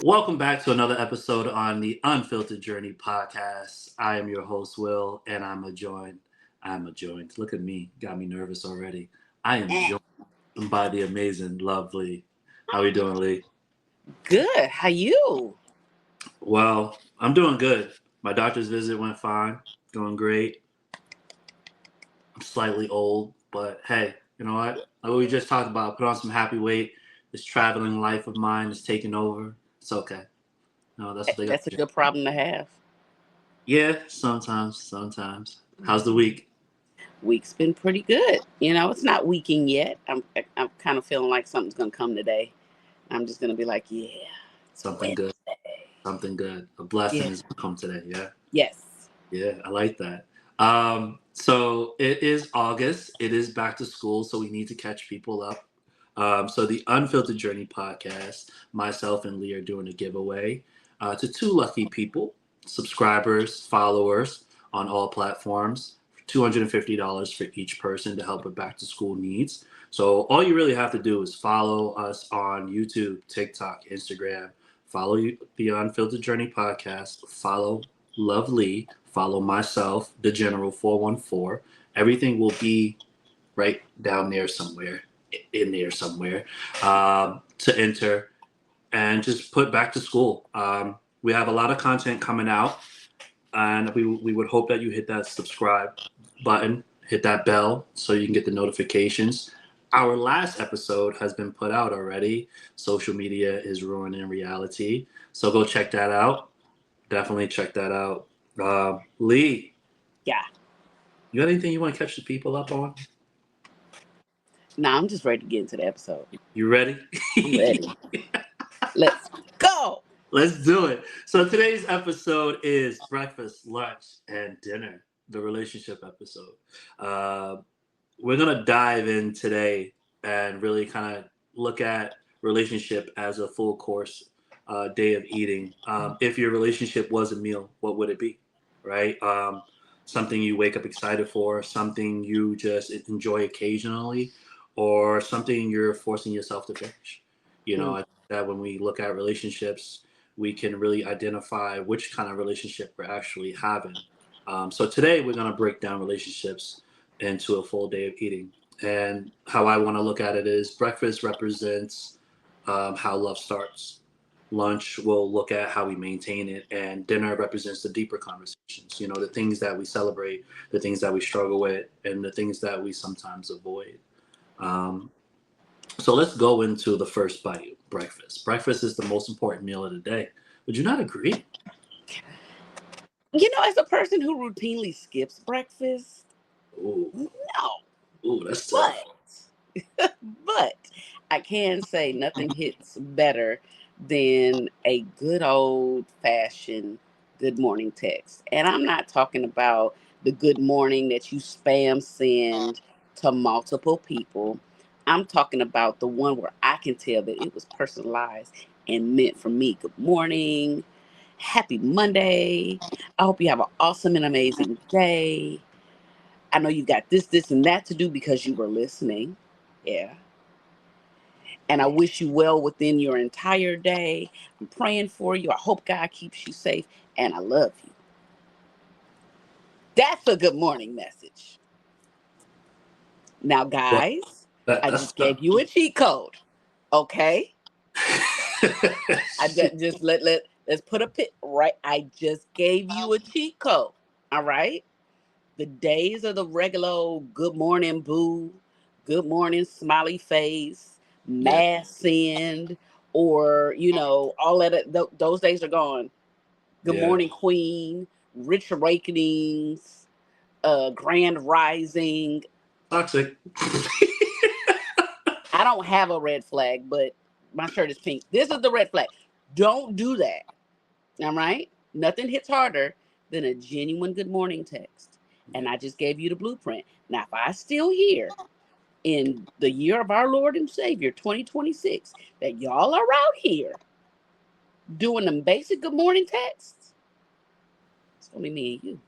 Welcome back to another episode on the Unfiltered Journey Podcast. I am your host, Will, and I'm a joined. Look at me, got me nervous already. I am Eh, joined by the amazing LuvLee. How are you doing, Lee? Good. How you? Well, I'm doing good. My doctor's visit went fine, doing great. I'm slightly old, but hey, you know what? Like what we just talked about, put on some happy weight. This traveling life of mine is taking over. It's okay. No, that's what they got. That's a good problem to have. Yeah, sometimes. How's the week? Week's been pretty good. It's not weekend yet. I'm kind of feeling like something's gonna come today. I'm just gonna be like, yeah, it's Something good. Wednesday. Something good. A blessing Yeah. is gonna come today. Yeah. Yes. Yeah, I like that. So it is August. It is back to school, so we need to catch people up. So the Unfiltered Journey podcast, myself and Lee are doing a giveaway to two lucky people, subscribers, followers on all platforms. $250 for each person to help with back to school needs. So all you really have to do is follow us on YouTube, TikTok, Instagram. Follow the Unfiltered Journey podcast. Follow LuvLee. Follow myself, the General 414. Everything will be right down there somewhere, in there somewhere, to enter and just put back to school. We have a lot of content coming out, and we would hope that you hit that subscribe button, hit that bell so you can get the notifications. Our last episode has been put out already. Social media is ruining reality. So go check that out. Definitely check that out. Lee, Yeah. you got anything you want to catch the people up on? Now I'm just ready to get into the episode. You ready? I'm ready. Let's go. Let's do it. So today's episode is breakfast, lunch, and dinner, the relationship episode. Uh, we're gonna dive in today and really kind of look at relationship as a full course day of eating. If your relationship was a meal, what would it be? Right? Something you wake up excited for, something you just enjoy occasionally, or something you're forcing yourself to finish. I Mm. think that when we look at relationships, we can really identify which kind of relationship we're actually having. So today we're going to break down relationships into a full day of eating. And how I want to look at it is breakfast represents how love starts. Lunch will look at how we maintain it, and dinner represents the deeper conversations. The things that we celebrate, the things that we struggle with, and the things that we sometimes avoid. Um, so let's go into the first bite, breakfast. Breakfast is the most important meal of the day. Would you not agree? As a person who routinely skips breakfast, Ooh, no. ooh, that's tough. But But I can say nothing hits better than a good old fashioned good morning text. And I'm not talking about the good morning that you spam send to multiple people. I'm talking about the one where I can tell that it was personalized and meant for me. Good morning. Happy Monday. I hope you have an awesome and amazing day. I know you've got this, and that to do because you were listening. Yeah. And I wish you well within your entire day. I'm praying for you. I hope God keeps you safe. And I love you. That's a good morning message. Now, Well, guys, I that's just gave you a cheat code. Okay? I just let's put a pit right. I just gave you a cheat code. All right? The days of the regular old good morning boo, good morning smiley face, yeah, mass send, or all that. Those days are gone. Good yeah, morning queen, rich awakenings, grand rising. toxic. I don't have a red flag, but my shirt is pink. This is the red flag. Don't do that. All right. Nothing hits harder than a genuine good morning text. And I just gave you the blueprint. Now, if I still hear in the year of our Lord and Savior, 2026, that y'all are out here doing them basic good morning texts, it's only me and you.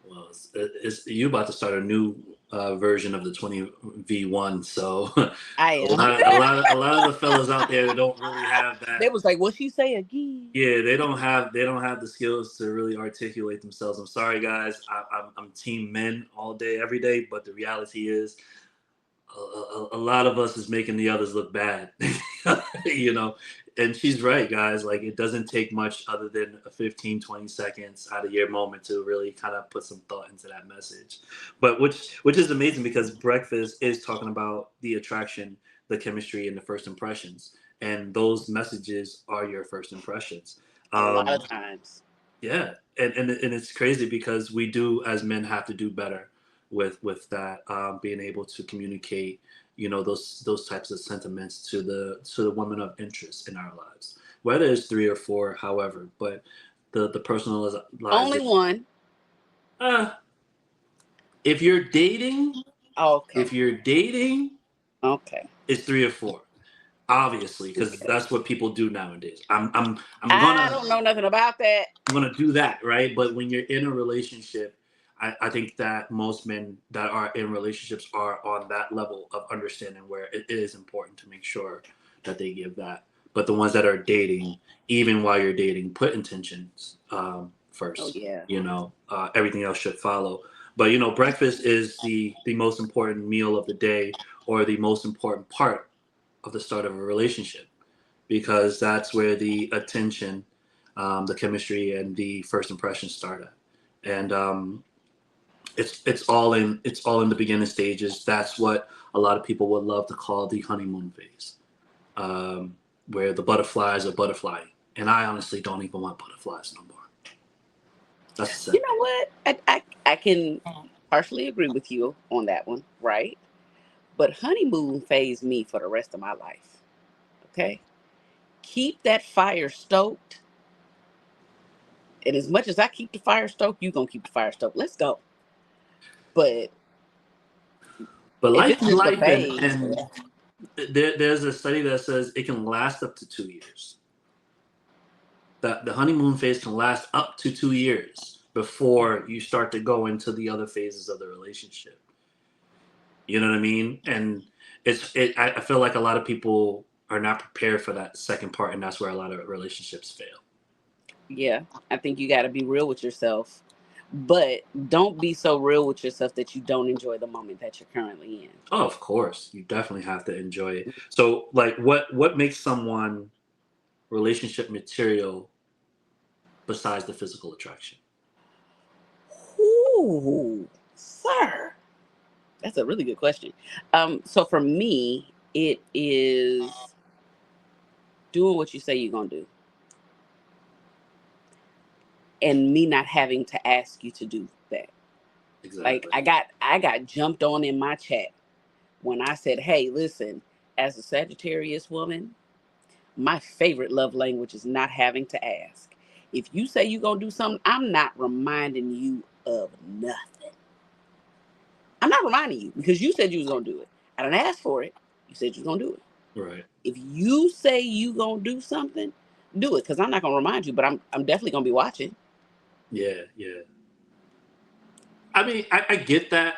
Well, it's you about to start a new version of the 20v1. So I a am. lot, a lot, a lot of the fellas out there that don't really have They that. was like, what she say again? Yeah, they don't have the skills to really articulate themselves. I'm sorry, guys. I'm team men all day, every day. But the reality is, a lot of us is making the others look bad, you know. And she's right, guys. Like, it doesn't take much other than a 15, 20 seconds out of your moment to really kind of put some thought into that message. But which is amazing, because breakfast is talking about the attraction, the chemistry, and the first impressions. And those messages are your first impressions. A lot Um, of times. yeah, and it's crazy, because we do, as men, have to do better with that, being able to communicate, those types of sentiments to the women of interest in our lives, whether it's three or four, however. But the personalized, Only one. uh, if you're dating, Okay. if you're dating, Okay. it's three or four, obviously, because Okay. that's what people do nowadays. I'm I gonna don't know nothing about that. I'm gonna do that, right? But when you're in a relationship, I think that most men that are in relationships are on that level of understanding where it is important to make sure that they give that. But the ones that are dating, even while you're dating, put intentions Oh first. yeah. Everything else should follow. But breakfast is the most important meal of the day, or the most important part of the start of a relationship, because that's where the attention, the chemistry, and the first impressions start at. And it's all in the beginning stages. That's what a lot of people would love to call the honeymoon phase, where the butterflies are butterflying. And I honestly don't even want butterflies no more. That's the You sad know what? I can partially agree with you on that one, right? But honeymoon phase me for the rest of my life. Okay? Keep that fire stoked. And as much as I keep the fire stoked, you gonna keep the fire stoked. Let's go. But But if life it's and just a life, phase, and there's a study that says it can last up to 2 years. That the honeymoon phase can last up to 2 years before you start to go into the other phases of the relationship. You know what I mean? And I feel like a lot of people are not prepared for that second part, and that's where a lot of relationships fail. yeah, I think you got to be real with yourself. But don't be so real with yourself that you don't enjoy the moment that you're currently in. Oh, of course, you definitely have to enjoy it. So, like, what makes someone relationship material besides the physical attraction? Ooh, sir. That's a really good question. So for me, it is doing what you say you're gonna do, and me not having to ask you to do that. Like Exactly. I got jumped on in my chat when I said, "Hey, listen, as a Sagittarius woman, my favorite love language is not having to ask. If you say you're gonna do something, I'm not reminding you of nothing. I'm not reminding you because you said you was gonna do it. I didn't ask for it. You said you was gonna do it. Right. If you say you gonna do something, do it. Because I'm not gonna remind you, but I'm definitely gonna be watching. Yeah. Yeah. I mean, I get that.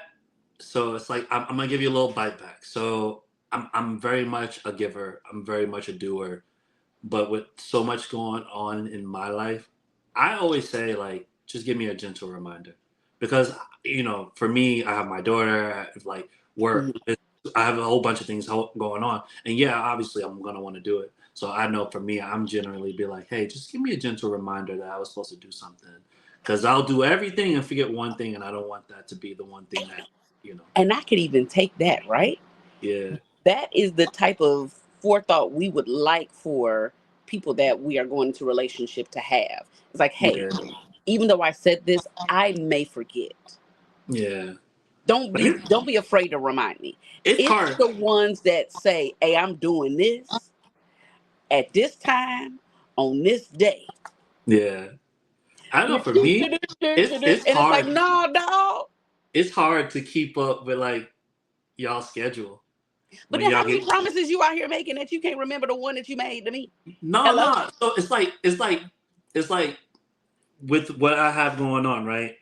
So it's like I'm gonna give you a little bite back. So I'm very much a giver. I'm very much a doer. But with so much going on in my life, I always say, like, just give me a gentle reminder, because for me, I have my daughter, I have, like, work. Mhm. I have a whole bunch of things going on, and yeah, obviously I'm gonna want to do it. So I know for me, I'm generally be like, hey, just give me a gentle reminder that I was supposed to do something, because I'll do everything and forget one thing, and I don't want that to be the one thing that you know. And I could even take that, right? Yeah, That is the type of forethought we would like for people that we are going into relationship to have. It's like, hey, yeah, even though I said this, I may forget. yeah. Don't But be don't be afraid to remind me. it's It's hard. the ones that say, hey, I'm doing this at this time on this day. Yeah, I know. And For me, it's it's like, hard. no, dog. It's hard to keep up with, like, y'all schedule But when then y'all how many get. promises you out here making that you can't remember the one that you made to me? No, Hello? no. So it's like with what I have going on, right?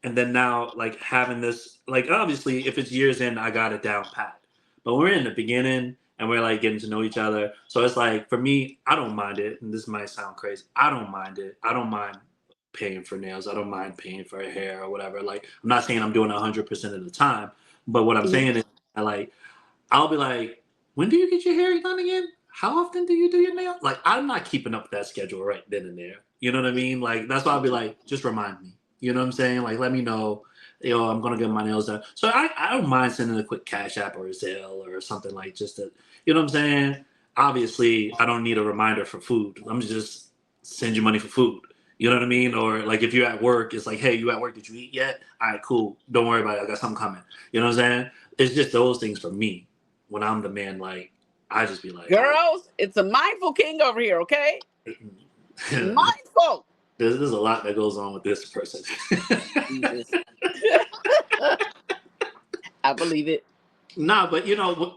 And then now, like having this, like obviously, if it's years in, I got it down pat. But we're in the beginning and we're like getting to know each other. So it's like for me, I don't mind it. And this might sound crazy. I don't mind it. I don't mind paying for nails. I don't mind paying for hair or whatever. Like I'm not saying I'm doing 100% of the time, but what I'm saying is, I like I'll be like, when do you get your hair done again? How often do you do your nails? Like, I'm not keeping up with that schedule right then and there. You know what I mean? Like, that's why I'll be like, just remind me. You know what I'm saying? Like, let me know, I'm going to get my nails done. So I don't mind sending a quick Cash App or a Zelle or something like just to, you know what I'm saying? Obviously, I don't need a reminder for food. I'm just send you money for food. You know what I mean? Or like if you're at work, it's like, hey, you at work? Did you eat yet? All right, cool. Don't worry about it. I got something coming. You know what I'm saying? It's just those things for me. When I'm the man, like I just be like, Girls, it's a mindful king over here, okay? Mindful. There's a lot that goes on with this person. Jesus. I believe it. Nah, but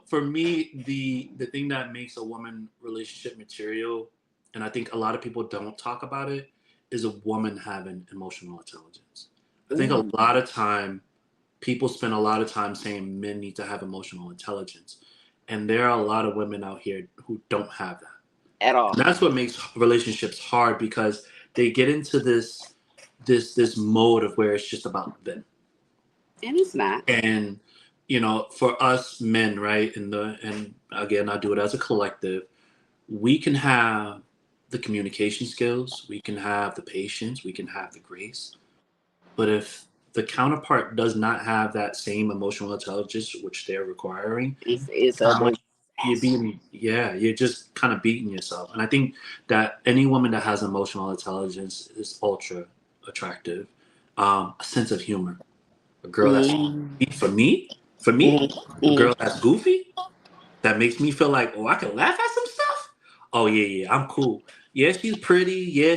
for me, the thing that makes a woman relationship material, and I think a lot of people don't talk about it, is a woman having emotional intelligence. I think a lot of time people spend a lot of time saying men need to have emotional intelligence. And there are a lot of women out here who don't have that. At all. And that's what makes relationships hard because they get into this mode of where it's just about them. And it's not. And for us men, right, and again I do it as a collective, we can have the communication skills, we can have the patience, we can have the grace. But if the counterpart does not have that same emotional intelligence which they're requiring, it's a you're just kind of beating yourself. And I think that any woman that has emotional intelligence is ultra attractive. A sense of humor, a girl that's for me, a girl that's goofy, that makes me feel like, oh, I can laugh at some stuff. Oh yeah, I'm cool. Yeah, she's pretty. Yeah,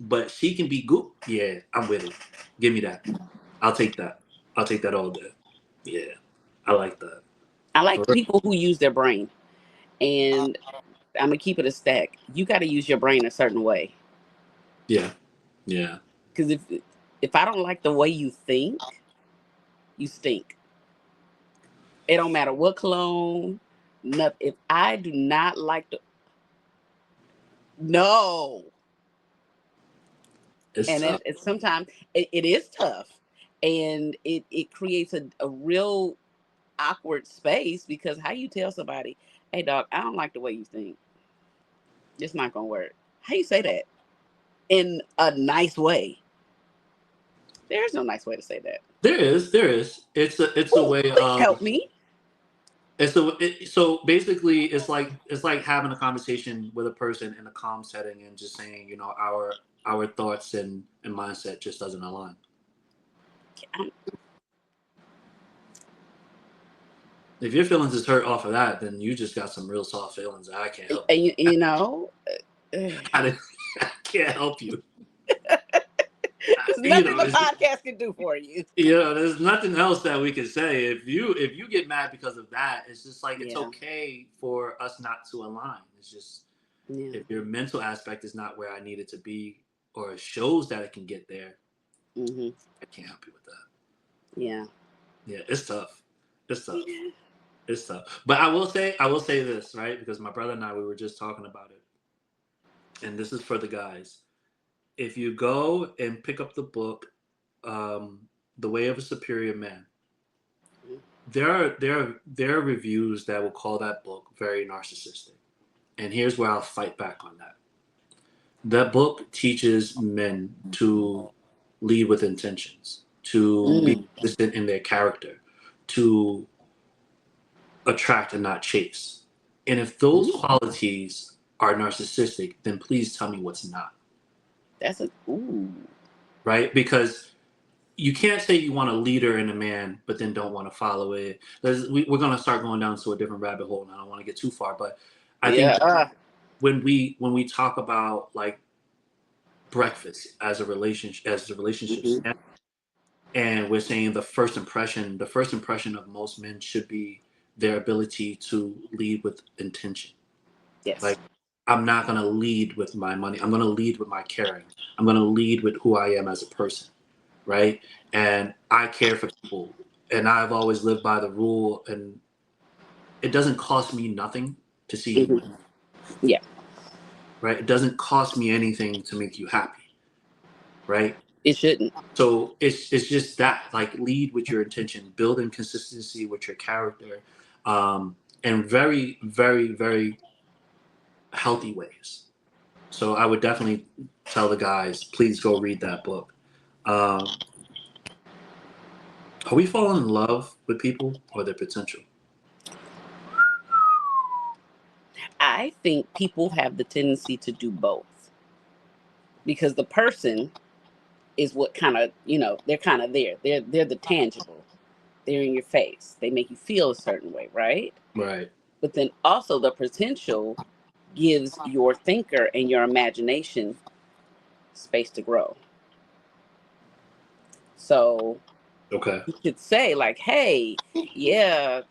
but she can be good. Yeah, I'm with it. Give me that. I'll take that. I'll take that all day. Yeah, I like that. I like people who use their brain. And I'm gonna keep it a stack. You got to use your brain a certain way. Yeah. Because if I don't like the way you think, you stink. It don't matter what cologne. Nothing. If I do not like no. It's And tough. it sometimes it is tough, and it creates a real awkward space because how you tell somebody, hey dog, I don't like the way you think. It's not gonna work. How you say that in a nice way? There's no nice way to say that. There is. It's a Ooh, way please of. help me. So basically, it's like having a conversation with a person in a calm setting and just saying, our thoughts and mindset just doesn't align. If your feelings is hurt off of that, then you just got some real soft feelings. I can't help you. You know, I can't help you. there's nothing the podcast can do for you. There's nothing else that we can say. If you get mad because of that, it's just like it's okay for us not to align. It's just if your mental aspect is not where I need it to be, or it shows that it can get there, I can't help you with that. Yeah, it's tough. Yeah. It's tough. But I will say this, right? Because my brother and I, we were just talking about it, and this is for the guys. If you go and pick up the book, The Way of a Superior Man, there are reviews that will call that book very narcissistic. And here's where I'll fight back on that. That book teaches men to lead with intentions, to be consistent in their character, to attract and not chase. And if those qualities are narcissistic, then please tell me what's not. That's Right? Because you can't say you want a leader in a man, but then don't want to follow it. We're going to start going down to a different rabbit hole, and I don't want to get too far. But I think when we talk about like breakfast as a relationship standard, and we're saying the first impression of most men should be their ability to lead with intention. Yes. Like, I'm not going to lead with my money. I'm going to lead with my caring. I'm going to lead with who I am as a person. right? And I care for people, and I've always lived by the rule, and it doesn't cost me nothing to see you win, Hmm. Yeah, right? It doesn't cost me anything to make you happy, right? it shouldn't. So it's just that, like, lead with your intention, build in consistency with your character, in very, very, very healthy ways. So I would definitely tell the guys, please go read that book. Um, are we falling in love with people or their potential? I think people have the tendency to do both because the person is what kind of, they're kind of there. They're the tangible. They're in your face. They make you feel a certain way, right? Right. But then also the potential gives your thinker and your imagination space to grow. So Okay. you could say like, hey, yeah,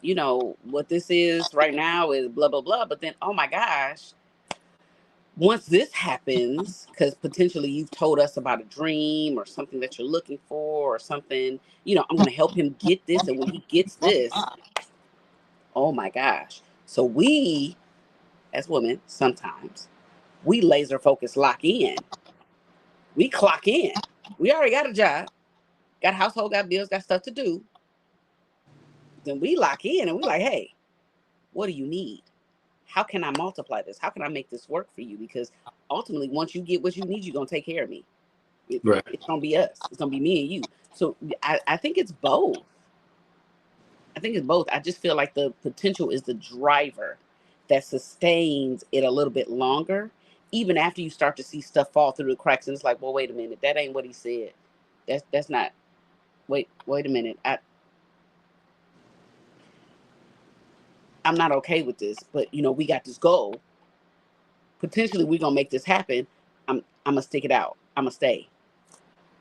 what this is right now is blah blah blah, but then oh my gosh, once this happens, because potentially you've told us about a dream or something that you're looking for or something, I'm going to help him get this, and when he gets this, oh my gosh. So we as women sometimes we laser focus lock in, we clock in, we already got a job, got a household, got bills, got stuff to do. Then we lock in and we like, hey, what do you need? How can I multiply this? How can I make this work for you? Because ultimately, once you get what you need, you're going to take care of me. Right. It's going to be us. It's going to be me and you. So I think it's both. I think it's both. I just feel like the potential is the driver that sustains it a little bit longer, even after you start to see stuff fall through the cracks. And it's like, well, wait a minute. That ain't what he said. That's not. Wait a minute. I'm not okay with this, but we got this goal. Potentially, we're gonna make this happen. I'm gonna stick it out. I'm gonna stay.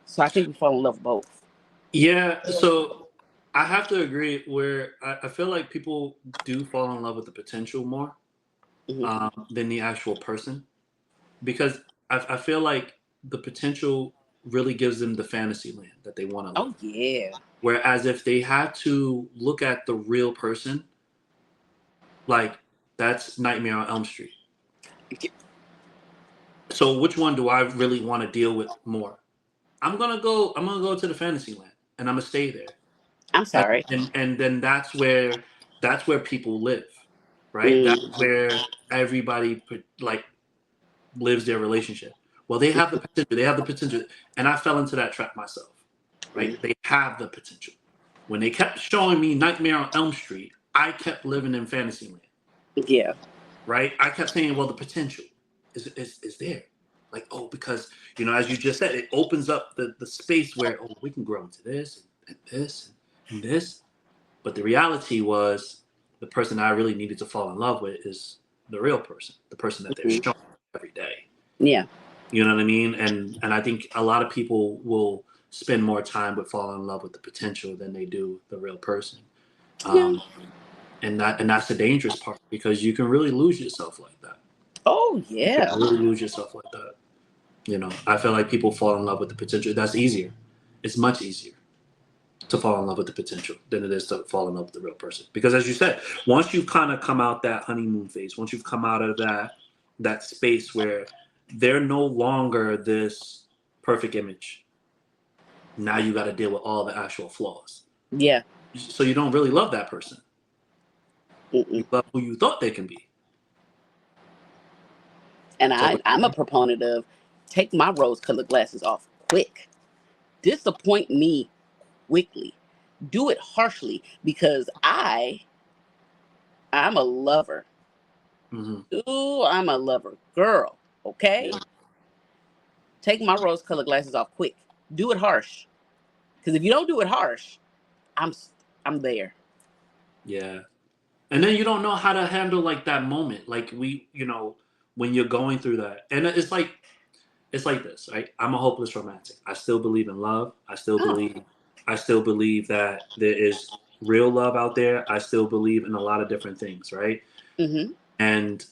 So I think we fall in love with both. Yeah. So I have to agree where I feel like people do fall in love with the potential more, Hmm. than the actual person, because I feel like the potential really gives them the fantasy land that they want to live. Oh yeah. Whereas if they had to look at the real person, like, that's Nightmare on Elm Street. So which one do I really want to deal with more? I'm gonna go to the fantasy land, and I'm gonna stay there. I'm And sorry. and then that's where people live, right? That's Mm. where everybody like lives their relationship. Well, they have the potential. They have the potential, and I fell into that trap myself. Right? They have the potential. When they kept showing me Nightmare on Elm Street, I kept living in Fantasyland. Yeah. Right? I kept saying, well, the potential is there. Like, oh, because as you just said, it opens up the space where, oh, we can grow into this and this and this. But the reality was, the person I really needed to fall in love with is the real person, the person that they're Hmm. showing every day. Yeah. You know what I mean? And I think a lot of people will spend more time with falling in love with the potential than they do the real person. Yeah. Um, and that's the dangerous part, because you can really lose yourself like that. Oh You can yeah. really lose yourself like that. I feel like people fall in love with the potential. That's easier. It's much easier to fall in love with the potential than it is to fall in love with the real person. Because as you said, once you've kind of come out that honeymoon phase, once you've come out of that space where they're no longer this perfect image, now you got to deal with all the actual flaws. Yeah. So you don't really love that person. You Mm-mm. love who you thought they can be. And So I'm a proponent of take my rose-colored glasses off quick. Disappoint me quickly. Do it harshly because I'm a lover. mhm. Ooh, I'm a lover. Girl, okay? Take my rose-colored glasses off quick. Do it harsh. Because if you don't do it harsh, I'm I'm there. Yeah. And then you don't know how to handle like that moment, like when you're going through that, and it's like this, right? I'm a hopeless romantic. I still believe in love. Oh. I still believe that there is real love out there. I still believe in a lot of different things, right? Mm-hmm. And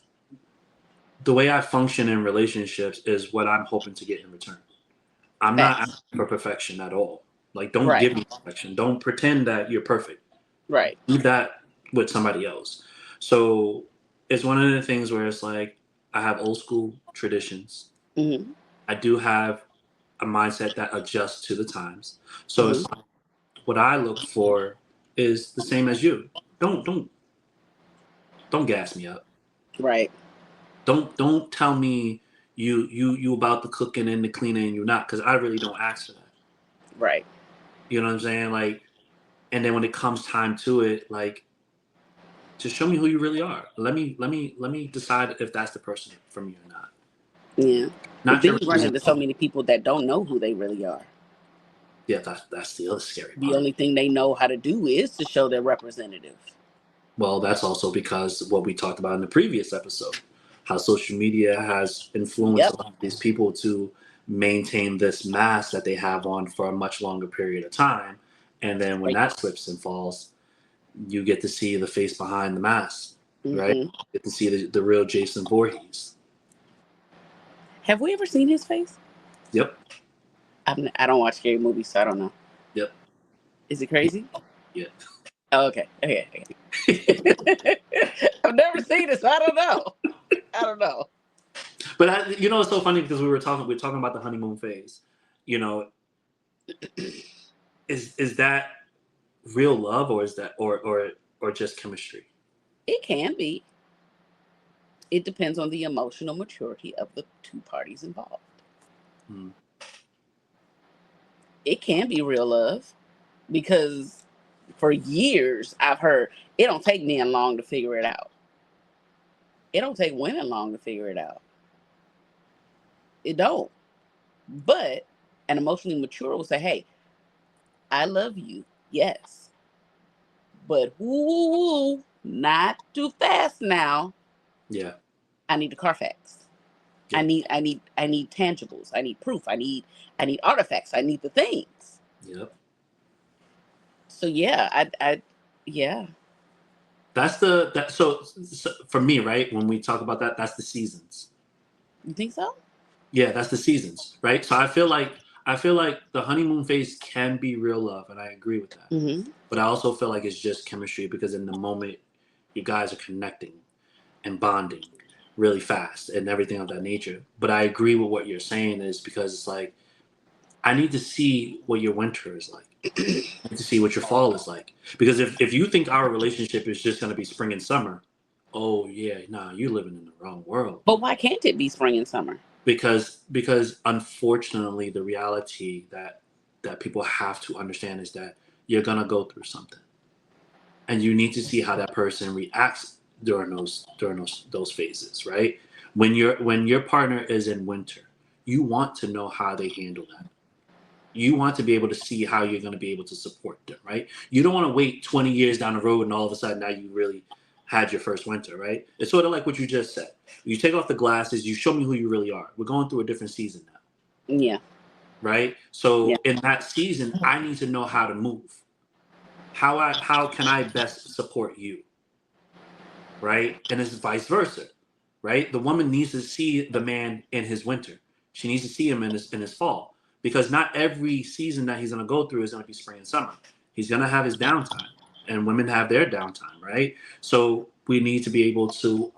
the way I function in relationships is what I'm hoping to get in return. I'm not asking Facts. for perfection at all. Like, don't Right. give me perfection. Don't pretend that you're perfect. Right. Do that with somebody else. So it's one of the things where it's like I have old school traditions. Mm-hmm. I do have a mindset that adjusts to the times. So Mm-hmm. it's like, what I look for is the same as you. Don't gas me up. Right. Don't tell me you about the cooking and the cleaning and you're not, because I really don't ask for that. Right. You know what I'm saying? Like, and then when it comes time to it, like, just show me who you really are. Let me decide if that's the person for me or not. Yeah. But Not then your you run into so representation. many people that don't know who they really are. Yeah, that's the other scary The part. only thing they know how to do is to show their representative. Well, that's also because what we talked about in the previous episode, how social media has influenced Yep. a lot of these people to maintain this mask that they have on for a much longer period of time. And then when that slips and falls, you get to see the face behind the mask, right? Mm-hmm. You get to see the real Jason Voorhees. Have we ever seen his face? Yep. I don't watch scary movies, so I don't know. Yep. Is it crazy? Yeah. Oh, okay. Okay. I've never seen it, so I don't know. I don't know. But it's so funny because we were talking about the honeymoon phase. You know, is that real love, or is that or just chemistry? It can be. It depends on the emotional maturity of the two parties involved. Hmm. It can be real love because for years I've heard it don't take men long to figure it out. It don't take women long to figure it out. It don't. But an emotionally mature will say, "Hey, I love you, yes, but woo, not too fast now. Yeah. I need the Carfax. Yeah. I need tangibles. I need proof. I need artifacts. I need the things." Yep. So yeah, yeah. So for me, right? When we talk about that, that's the seasons. You think so? Yeah, that's the seasons, right? So I feel like the honeymoon phase can be real love, and I agree with that. Mm-hmm. But I also feel like it's just chemistry because in the moment, you guys are connecting and bonding really fast and everything of that nature. But I agree with what you're saying is because it's like I need to see what your winter is like. I need to see what your fall is like. Because if you think our relationship is just gonna be spring and summer, oh yeah, nah, you're living in the wrong world. But why can't it be spring and summer? Because unfortunately the reality that people have to understand is that you're gonna go through something. And you need to see how that person reacts during those phases, right? When your partner is in winter, you want to know how they handle that. You want to be able to see how you're going to be able to support them, right? You don't want to wait 20 years down the road and all of a sudden now you really had your first winter, right? It's sort of like what you just said. You take off the glasses, you show me who you really are. We're going through a different season now, Yeah. right? Yeah. So in that season, I need to know how to move. How can I best support you, right? And it's vice versa, right? The woman needs to see the man in his winter. She needs to see him in his fall, because not every season that he's going to go through is going to be spring and summer. He's going to have his downtime, and women have their downtime, right? So we need to be able to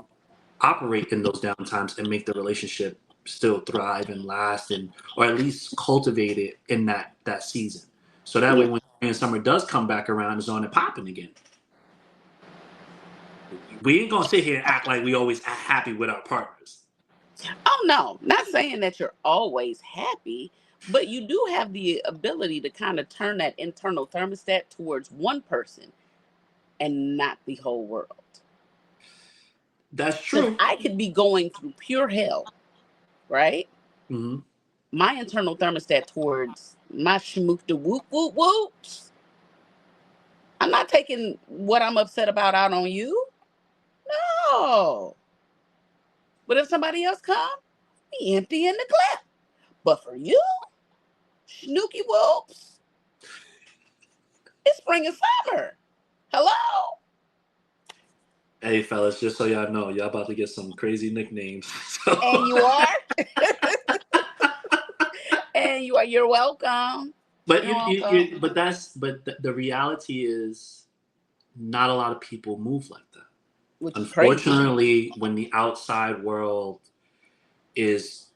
operate in those downtimes and make the relationship still thrive and last, and or at least cultivate it in that season. So that way, Yeah. when spring and summer does come back around, it's on and popping again. We ain't gonna sit here and act like we always happy with our partners. Oh no, not saying that you're always happy, but you do have the ability to kind of turn that internal thermostat towards one person and not the whole world. That's Because true. I could be going through pure hell, right? Hmm. My internal thermostat towards my schmook the whoop whoop whoops. I'm not taking what I'm upset about out on you. No. But if somebody else come, be empty in the clip. But for you, snooky whoops, it's spring and summer. Hello? Hey fellas, just so y'all know, y'all about to get some crazy nicknames. So. And you are? And you're welcome. But You know what I'm saying? the reality is not a lot of people move like that. Which is crazy. Unfortunately, when the outside world is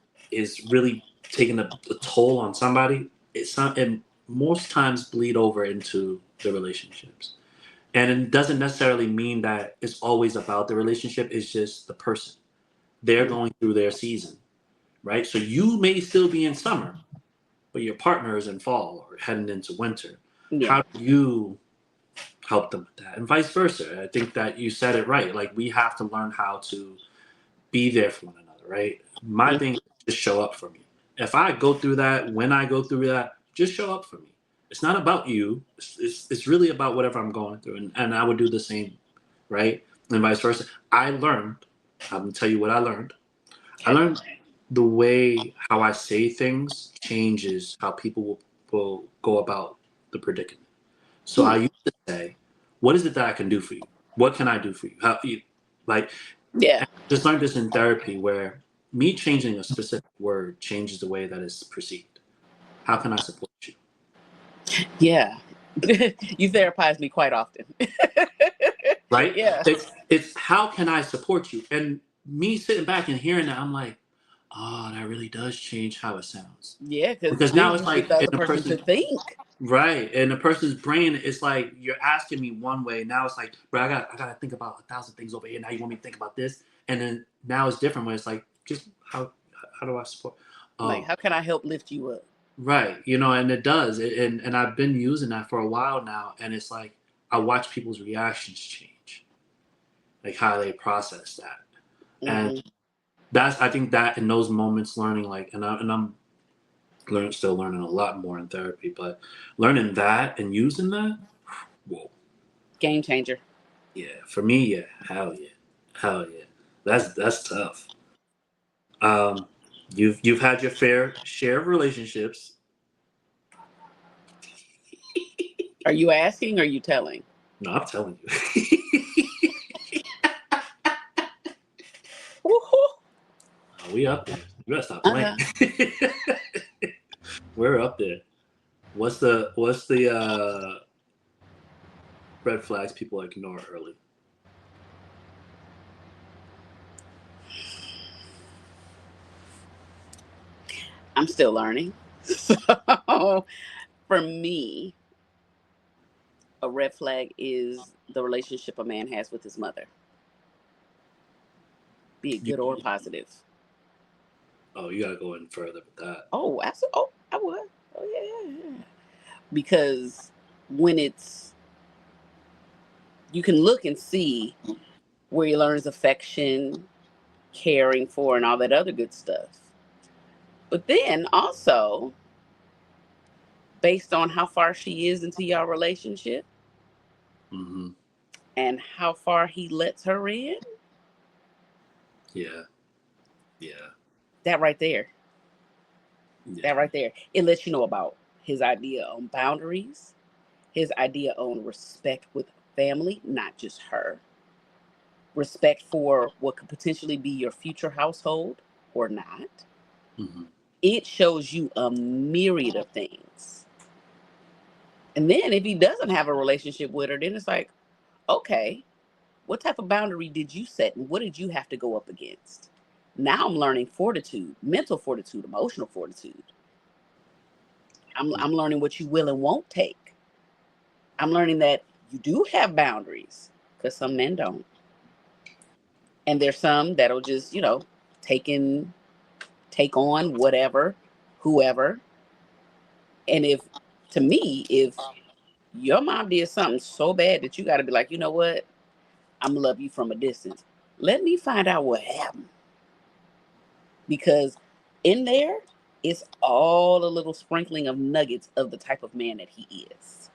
really taking a toll on somebody, it's not, and most times bleed over into the relationships. And it doesn't necessarily mean that it's always about the relationship. It's just the person. They're Mm. going through their season, right? So you may still be in summer, but your partner is in fall or heading into winter. Yeah. How do you help them with that? And vice versa. I think that you said it right. Like, we have to learn how to be there for one another, right? My Yeah. thing is just show up for me. If I go through that, when I go through that, just show up for me. It's not about you. It's really about whatever I'm going through. And I would do the same, right? And vice versa. I'm going to tell you what I learned. I Okay. learned the way how I say things changes how people will go about the predicament. So I Hmm. used to say, what is it that I can do for you? What can I do for you? How you like Yeah. and I just learned this in therapy where me changing a specific word changes the way that it's perceived. How can I support you? Yeah. You therapize me quite often. Right? Yeah. It's how can I support you? And me sitting back and hearing that, I'm like, oh, that really does change how it sounds. Yeah, because Because now then it's you get like the in other a person to person, think. right? In a person's brain, it's like you're asking me one way. Now it's like, bro, I gotta think about 1,000 things over here. Now you want me to think about this, and then now it's different when it's like, just how do I support? Like, Oh, how can I help lift you up? right, and it does, and I've been using that for a while now, and it's like I watch people's reactions change, like how they process that, and Hmm. that's I think that in those moments, learning like, I'm still learning a lot more in therapy, but learning that and using that, whoa, Game changer. yeah, for me, yeah, hell yeah, that's tough. Um, you've had your fair share of relationships. Are you asking or are you telling? No, I'm telling you. Woohoo. Oh, we up there. You better stop playing. Uh-huh. We're up there. What's the red flags people ignore early? I'm still learning. So, for me, a red flag is the relationship a man has with his mother, be it You, good or positive. oh, you gotta go in further with that. Oh, absolutely. Oh, I would. Oh, yeah, yeah, yeah. Because when it's, you can look and see where he learns affection, caring for, and all that other good stuff. But then also, based on how far she is into your relationship Hmm. and how far he lets her in, Yeah, yeah, that right there, yeah. that right there, it lets you know about his idea on boundaries, his idea on respect with family, not just her, respect for what could potentially be your future household or not. Hmm. It shows you a myriad of things. And then if he doesn't have a relationship with her, then it's like, okay, what type of boundary did you set and what did you have to go up against? Now I'm learning fortitude, mental fortitude, emotional fortitude. I'm learning what you will and won't take. I'm learning that you do have boundaries because some men don't. And there's some that'll just, take in, take on whatever, whoever. And to me, if your mom did something so bad that you got to be like, you know what? I'm gonna love you from a distance. Let me find out what happened. Because in there is all a little sprinkling of nuggets of the type of man that he is.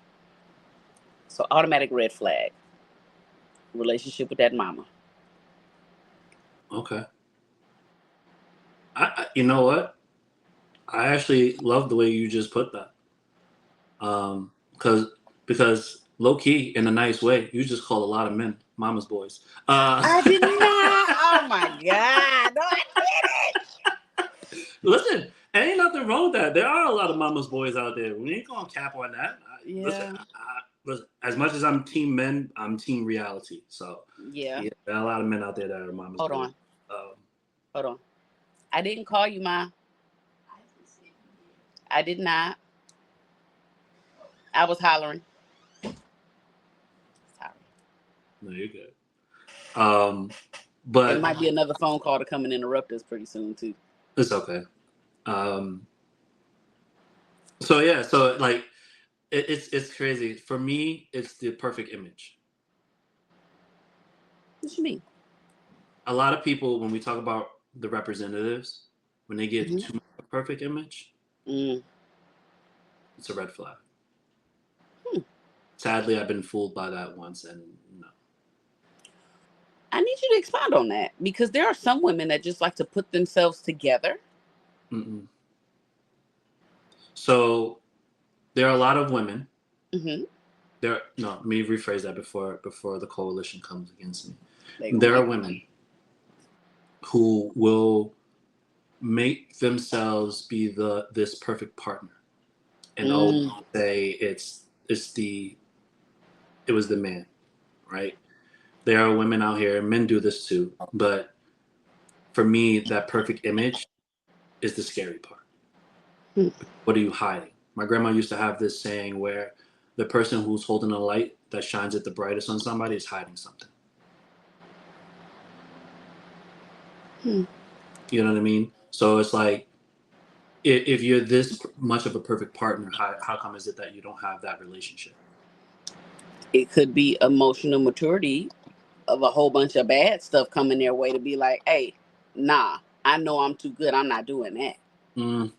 So automatic red flag. Relationship with that mama. Okay. You know what? I actually love the way you just put that. Because low key in a nice way, you just call a lot of men mama's boys. I did not. Oh my God. No, I Listen, Ain't nothing wrong with that. There are a lot of mama's boys out there. We ain't gonna cap on that. Listen, Yeah. listen, as much as I'm team men, I'm team reality. So Yeah. yeah, there are a lot of men out there that are mama's Hold boys. on. Um, Hold on. I didn't call you, Ma. I did not. I was hollering. Sorry. no, you're good. It But might be another phone call to come and interrupt us pretty soon too. it's okay. Um, so yeah, so like it's crazy for me. It's the perfect image. What you mean? A lot of people, when we talk about the representatives, when they give Mm-hmm. too much of a perfect image, Mm. it's a red flag. Hmm. Sadly, I've been fooled by that once, and no. I need you to expound on that because there are some women that just like to put themselves together. Mm-mm. So there are a lot of women. Mm-hmm. There, no, let me rephrase that before the coalition comes against me. They gonna There are get women who will make themselves be this perfect partner, and always mm. say it was the man, right? There are women out here, and men do this too, but for me, that perfect image is the scary part. Hmm. What are you hiding? My grandma used to have this saying where the person who's holding a light that shines at the brightest on somebody is hiding something. Hmm. You know what I mean? So it's like, if you're this much of a perfect partner, how come is it that you don't have that relationship? It could be emotional maturity of a whole bunch of bad stuff coming their way to be like, hey, nah, I know I'm too good. I'm not doing that. Mm.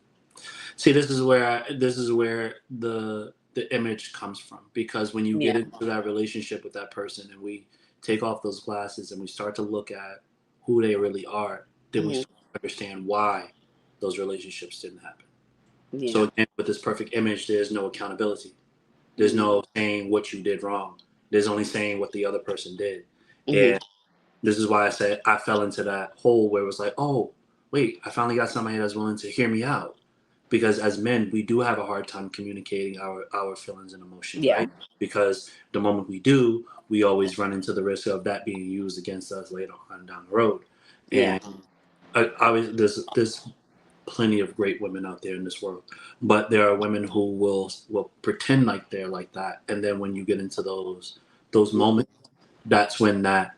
See, this is where the image comes from, because when you get Yeah. into that relationship with that person and we take off those glasses and we start to look at who they really are, then we Mm-hmm. start to understand why those relationships didn't happen. So Yeah. again, with this perfect image, there's no accountability. There's Mm-hmm. no saying what you did wrong. There's only saying what the other person did. Mm-hmm. And this is why I said I fell into that hole where it was like, oh, wait, I finally got somebody that's willing to hear me out. Because as men, we do have a hard time communicating our feelings and emotion, Yeah. right? Because the moment we do, we always run into the risk of that being used against us later on down the road. Yeah. And there's plenty of great women out there in this world, but there are women who will pretend like they're like that, and then when you get into those moments, that's when that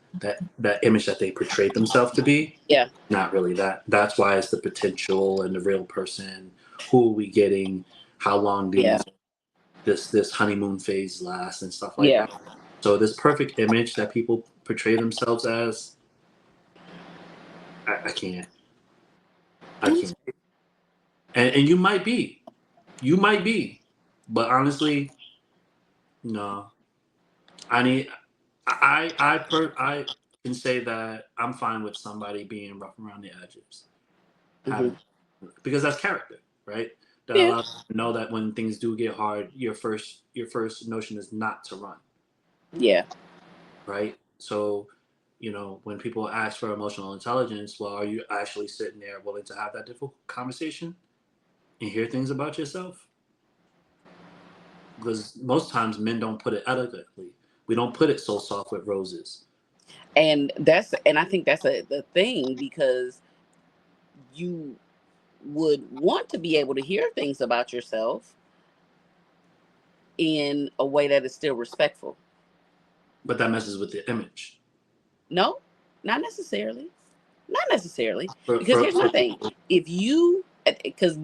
image that they portrayed themselves to be, Yeah. not really that. That's why it's the potential and the real person. Who are we getting? How long Yeah. this honeymoon phase lasts and stuff like Yeah. that. So this perfect image that people portray themselves as, I can't, I can't. And you might be, but honestly, no. I need, I can say that I'm fine with somebody being rough around the edges, Mm-hmm. having, because that's character, right? That Yeah. allows you to know that when things do get hard, your first notion is not to run, Yeah. right? So, when people ask for emotional intelligence, well, are you actually sitting there willing to have that difficult conversation and hear things about yourself? Because most times men don't put it elegantly. We don't put it so soft with roses. And I think that's the thing because you would want to be able to hear things about yourself in a way that is still respectful. But that messes with the image. No, not necessarily. Not necessarily. For, Because for, here's my for thing. If you, because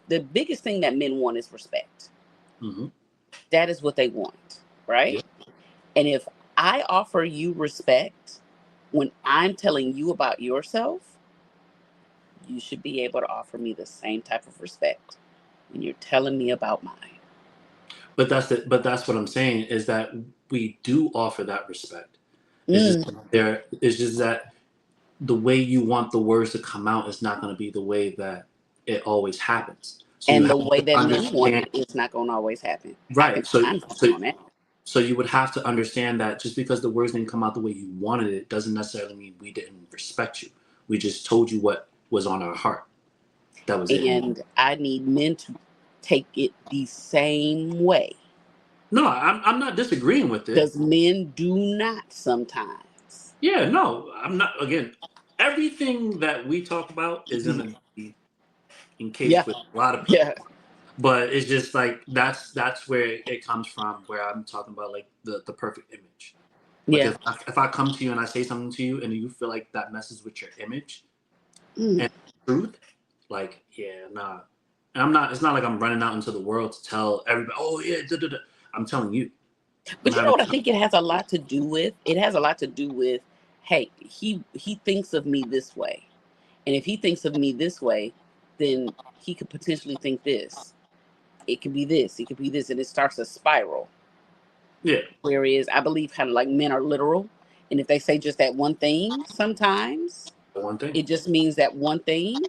the biggest thing that men want is respect. hmm That is what they want, yeah. right? And if I offer you respect when I'm telling you about yourself, you should be able to offer me the same type of respect when you're telling me about mine. But that's what I'm saying is that we do offer that respect. It's just Mm. it's just that the way you want the words to come out is not going to be the way that it always happens. So you And have the way to that men want understand, it, it's not going to always happen. I can right? So I'm so on that. so you would have to understand that just because the words didn't come out the way you wanted it doesn't necessarily mean we didn't respect you. We just told you what was on our heart. That was it. And I need men to take it the same way. No, I'm not disagreeing with it. Because men do not sometimes. Yeah, no, I'm not. Again, everything that we talk about is gonna be Yeah. encased with a lot of people. Yeah. But it's just like that's where it comes from. Where I'm talking about like the perfect image. Like Yeah. if I come to you and I say something to you and you feel like that messes with your image Mm. and truth, like yeah, nah. And I'm not. It's not like I'm running out into the world to tell everybody. Oh yeah, da, da, da. I'm telling you. I'm But you know having. what I think it has a lot to do with? It has a lot to do with, hey, he thinks of me this way. And if he thinks of me this way, then he could potentially think this. It could be this, it could be this, and it starts a spiral. Yeah, Whereas I believe kind of like men are literal. And if they say just that one thing, sometimes the one thing. it just means that one thing.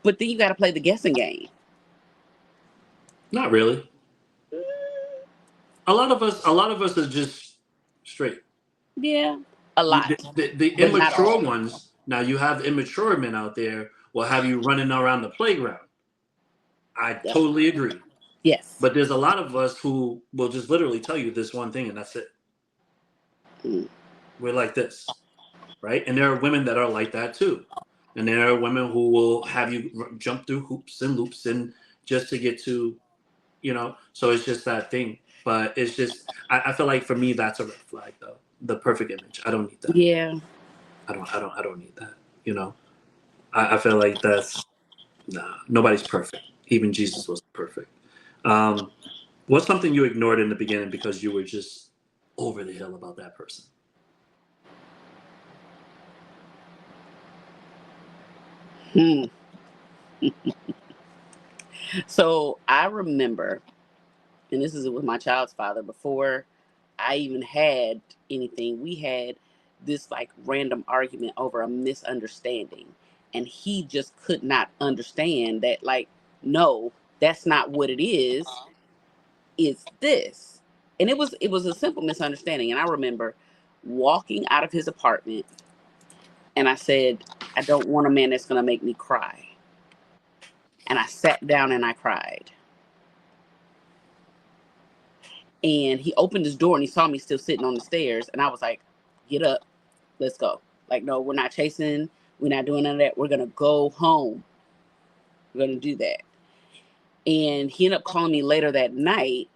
But then you got to play the guessing game. Not really. Mm, A lot of us are just straight. yeah, a lot, The but not immature all. ones. Now you have immature men out there will have you running around the playground. I Yep. totally agree. Yes. But there's a lot of us who will just literally tell you this one thing and that's it. Mm. We're like this, right? And there are women that are like that too. And there are women who will have you jump through hoops and loops and just to get to, so it's just that thing. But it's just, I feel like for me, that's a red flag though. The perfect image. I don't need that. Yeah. I don't need that. You know, I feel like that's, nah, nobody's perfect. Even Jesus was perfect. Um, what's something you ignored in the beginning because you were just over the hill about that person? Hmm. So I remember, and this is with my child's father, before I even had anything, we had this like random argument over a misunderstanding. And he just could not understand that, like, no, that's not what it is. It's this. And it was a simple misunderstanding. And I remember walking out of his apartment and I said, I don't want a man that's gonna make me cry. And I sat down and I cried. And he opened his door and he saw me still sitting on the stairs. And I was like, get up, let's go. Like, no, we're not chasing. We're not doing none of that. We're going to go home. We're going to do that. And he ended up calling me later that night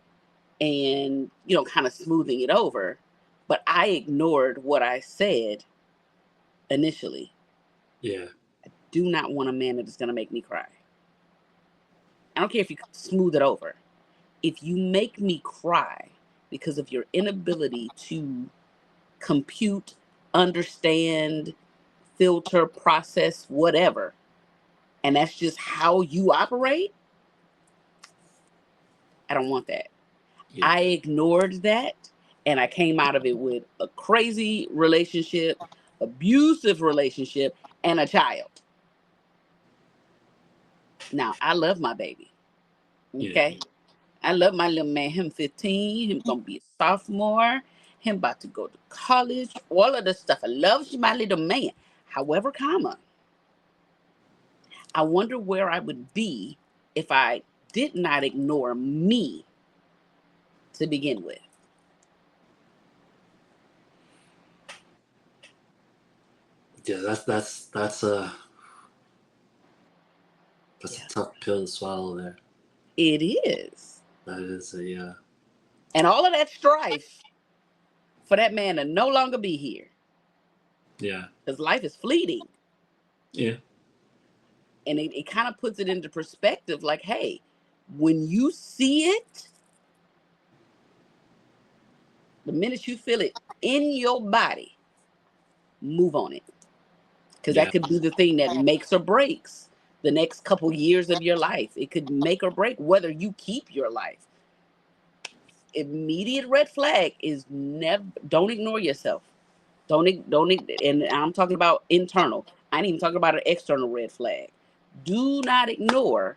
and, kind of smoothing it over. But I ignored what I said initially. Yeah. I do not want a man that is going to make me cry. I don't care if you smooth it over. If you make me cry because of your inability to compute, understand, filter, process, whatever, and that's just how you operate, I don't want that. Yeah. I ignored that and I came out of it with a crazy relationship, abusive relationship, and a child. Now, I love my baby. Yeah. Okay. I love my little man. Him 15. Him gonna be a sophomore. Him about to go to college. All of this stuff. I love my little man. However, I wonder where I would be if I did not ignore me to begin with. Yeah. That's Yeah, a tough pill to swallow there. it is. That is a, And all of that strife for that man to no longer be here. yeah. Because life is fleeting. Yeah. And it kind of puts it into perspective like, hey, when you see it, the minute you feel it in your body, move on it. Because Yeah. that could be the thing that makes or breaks the next couple years of your life. It could make or break whether you keep your life. Immediate red flag is never, don't ignore yourself. Don't, and I'm talking about internal. I ain't even talking about an external red flag. Do not ignore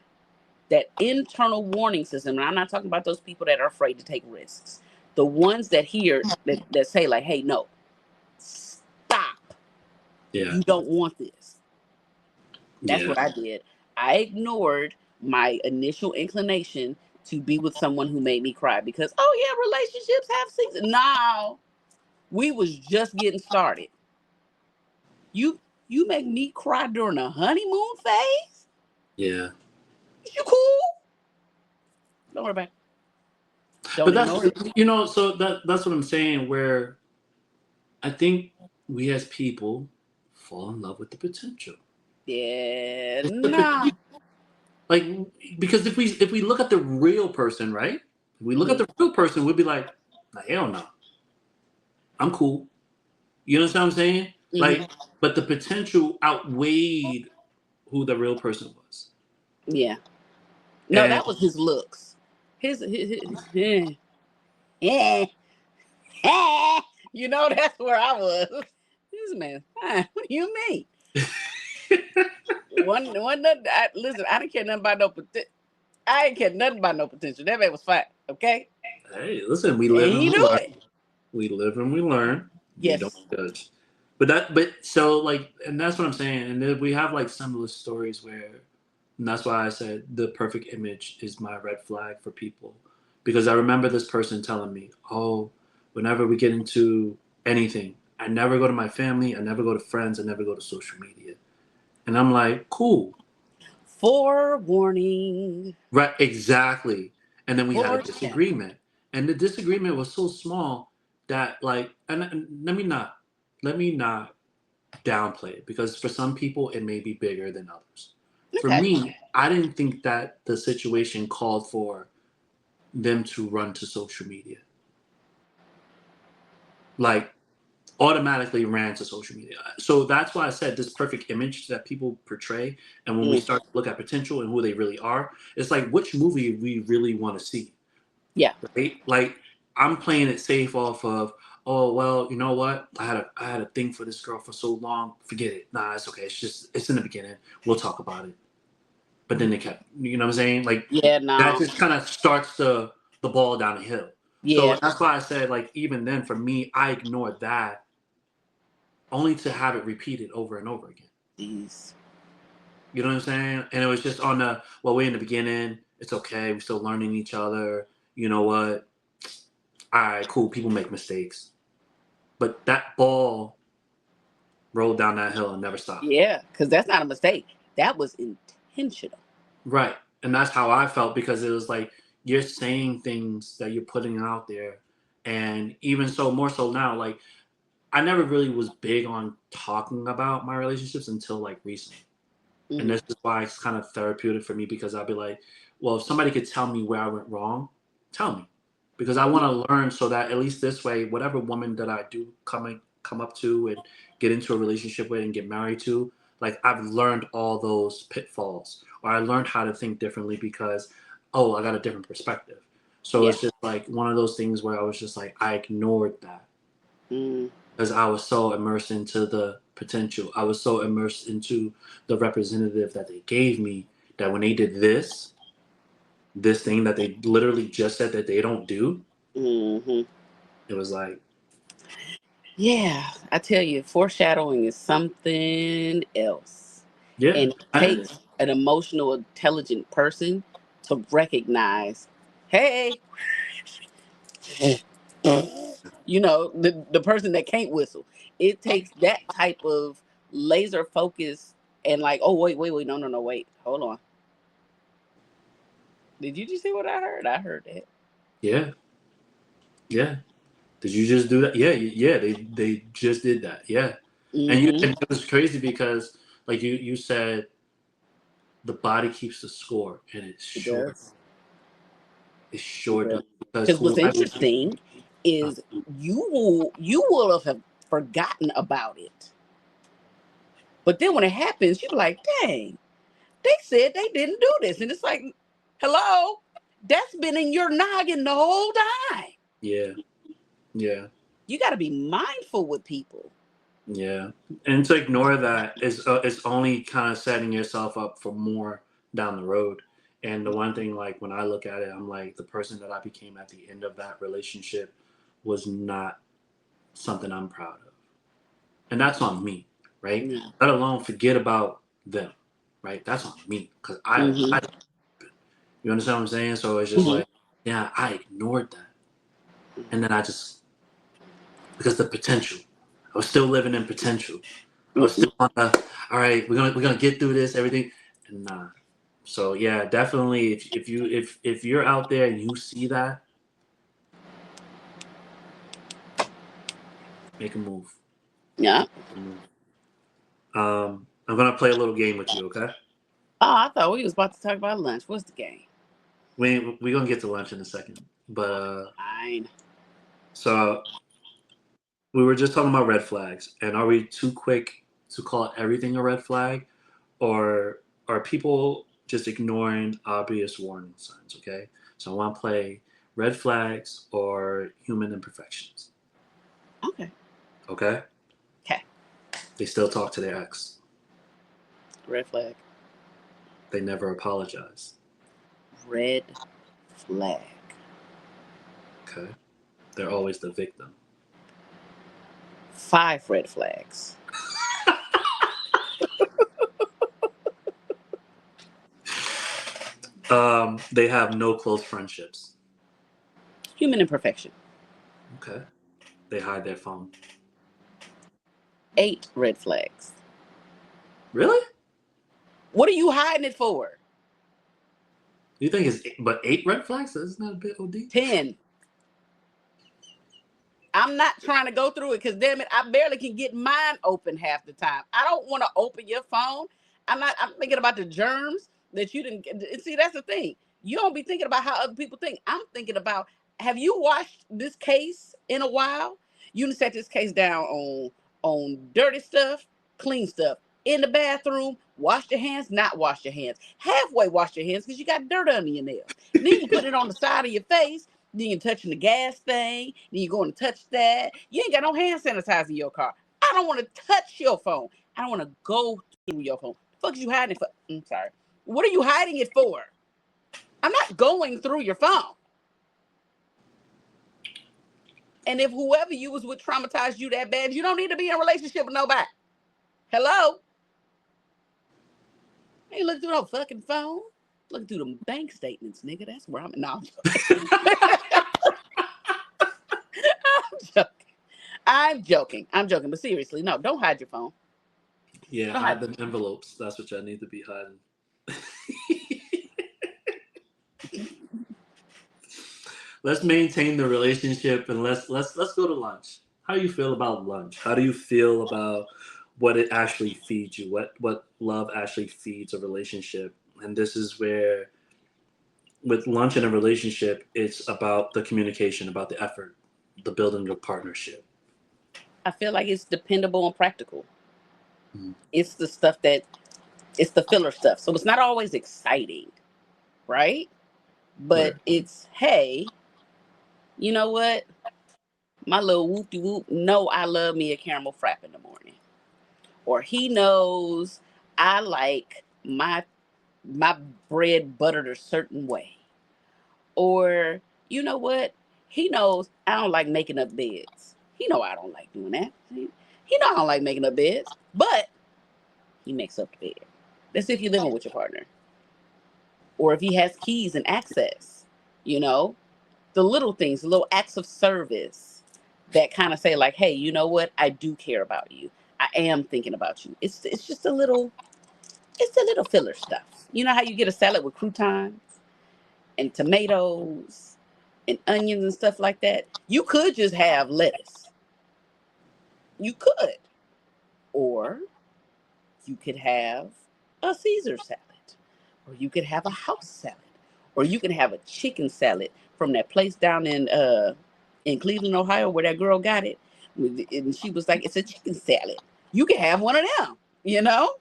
that internal warning system. And I'm not talking about those people that are afraid to take risks. The ones that hear that say like, hey, no, stop. Yeah. You don't want this. That's Yeah. what I did. I ignored my initial inclination to be with someone who made me cry because, oh yeah, relationships have seasons. No, we was just getting started. You you make me cry during a honeymoon phase? Yeah. Is you cool? Don't worry about it. But Don't that's, ignore it. so that's what I'm saying, where I think we as people fall in love with the potential. Yeah, It's the nah. like, because if we look at the real person, right? If we look at Mm-hmm. the real person, we'd be like, nah, hell no, I'm cool. You know what I'm saying? Mm-hmm. Like, but the potential outweighed who the real person was. Yeah. No, And that was his looks. His eh, eh. You know, that's where I was. This man, what do you mean? Listen, I didn't care nothing about no potential. I ain't care nothing about no potential. That man was fine, okay? hey, listen, we And live and he we knew learn. it. We live and we learn. We don't Yes. judge. But so like, and that's what I'm saying. And then we have like similar stories where, and that's why I said the perfect image is my red flag for people, because I remember this person telling me, "Oh, whenever we get into anything, I never go to my family, I never go to friends, I never go to social media." And I'm like, "Cool, Forewarning. right, exactly." And then we had a Foreshadow. disagreement, and the disagreement was so small that like, and let me not downplay it, because for some people it may be bigger than others. For Okay. me, I didn't think that the situation called for them to run to social media. Like, automatically ran to social media. So that's why I said this perfect image that people portray. And when we Mm. start to look at potential and who they really are, it's like, which movie we really want to see, Yeah. right? Like, I'm playing it safe off of, oh well, you know what? I had a thing for this girl for so long. Forget it. Nah, it's okay. It's in the beginning. We'll talk about it. But then they kept, you know what I'm saying? Like, Yeah, that no. just kind of starts the ball down the hill. So Yeah. that's why I said, like, even then for me, I ignored that only to have it repeated over and over again. Jeez. You know what I'm saying? And it was just on the, well, we're in the beginning. It's okay. We're still learning each other. You know what? All right, cool. People make mistakes. But that ball rolled down that hill and never stopped. Yeah, because that's not a mistake. That was intentional. Right. And that's how I felt, because it was like, you're saying things that you're putting out there. And even so, more so now, like, I never really was big on talking about my relationships until like recently. And Hmm. this is why it's kind of therapeutic for me, because I'll be like, well, if somebody could tell me where I went wrong, tell me. Because I want Yeah. to learn, so that at least this way, whatever woman that I do come up to and get into a relationship with and get married to, like, I've learned all those pitfalls, or I learned how to think differently because, oh, I got a different perspective. So Yeah. it's just like one of those things where I was just like, I ignored that Mm. because I was so immersed into the potential. I was so immersed into the representative that they gave me, that when they did this thing that they literally just said that they don't do, Hmm. it was like, Yeah, I tell you, foreshadowing is something else. yeah, And it takes an emotional, intelligent person to recognize, hey, the person that can't whistle. It takes that type of laser focus and like, oh, wait, no, no, no, wait, hold on. Did you just see what I heard? I heard that. yeah, yeah. Did you just do that? Yeah, yeah. They just did that. Yeah, and Mm-hmm. it was crazy because, like, you said, the body keeps the score, and it It sure does. it It sure does, does. because Because who what's I interesting is you will have forgotten about it. But then when it happens, you be like, dang, they said they didn't do this. And it's like, hello? That's been in your noggin the whole time. yeah, yeah. You got to be mindful with people. Yeah, and to ignore that is only kind of setting yourself up for more down the road. And the one thing, like, when I look at it, I'm like, the person that I became at the end of that relationship was not something I'm proud of, and that's on me, right? Yeah. Let alone forget about them. right? That's on me because Mm-hmm. you understand what I'm saying? So it's just Mm-hmm. like, yeah, I ignored that, and then I just because the potential, I was still living in potential. I was Mm-hmm. still on the all right. We're gonna get through this, everything, and nah. So yeah, definitely. If you're out there and you see that, make a move. Yeah. Make a move. I'm gonna play a little game with you, okay? Oh, I thought we was about to talk about lunch. What's the game? We're gonna get to lunch in a second, but Fine. so we were just talking about red flags, and are we too quick to call everything a red flag, or are people just ignoring obvious warning signs? Okay, so I want to play red flags or human imperfections. Okay. Okay, Okay. they still talk to their ex. Red flag. They never apologize. Red flag. Okay, they're always the victim. 5 red flags. They have no close friendships. Human imperfection. Okay, they hide their phone. 8 red flags. Really? What are you hiding it for? You think it's but 8 red flags? Isn't that a bit OD? 10. I'm not trying to go through it because damn it, I barely can get mine open half the time. I don't want to open your phone. I'm thinking about the germs that you didn't see. That's the thing. You don't be thinking about how other people think. I'm thinking about, have you washed this case in a while? You done set this case down on dirty stuff, clean stuff. In the bathroom, wash your hands, not wash your hands. Halfway wash your hands because you got dirt under your nails. Then you put it on the side of your face. Then you're touching the gas thing. Then you're going to touch that. You ain't got no hand sanitizer in your car. I don't want to touch your phone. I don't want to go through your phone. The fuck is you hiding it for? I'm sorry. What are you hiding it for? I'm not going through your phone. And if whoever you was with traumatized you that bad, you don't need to be in a relationship with nobody. Hello? Ain't looking through no fucking phone. Looking through them bank statements, nigga. That's where I'm at. No, I'm joking. I'm joking. I'm joking. But seriously, no, don't hide your phone. Yeah, Don't hide. hide them envelopes. That's what y'all need to be hiding. Let's maintain the relationship and let's go to lunch. How do you feel about lunch? How do you feel about what it actually feeds you? What love actually feeds a relationship? And this is where with lunch in a relationship, it's about the communication, about the effort, the building of partnership. I feel like it's dependable and practical. Mm. It's the stuff that it's the filler stuff. So it's not always exciting, right? But Right. it's, hey, you know what? My little whoop de whoop know I love me a caramel frap in the morning. Or he knows I like my bread buttered a certain way. Or you know what? He knows I don't like making up beds. He know I don't like doing that. He know I don't like making up beds, but he makes up the bed. That's if you're living with your partner. Or if he has keys and access, you know, the little things, the little acts of service that kind of say like, hey, you know what? I do care about you. I am thinking about you. It's just it's a little filler stuff. You know how you get a salad with croutons and tomatoes and onions and stuff like that? You could just have lettuce. You could. Or you could have a Caesar salad. Or you could have a house salad. Or you can have a chicken salad from that place down in Cleveland, Ohio, where that girl got it. And she was like, it's a chicken salad. You can have one of them, you know?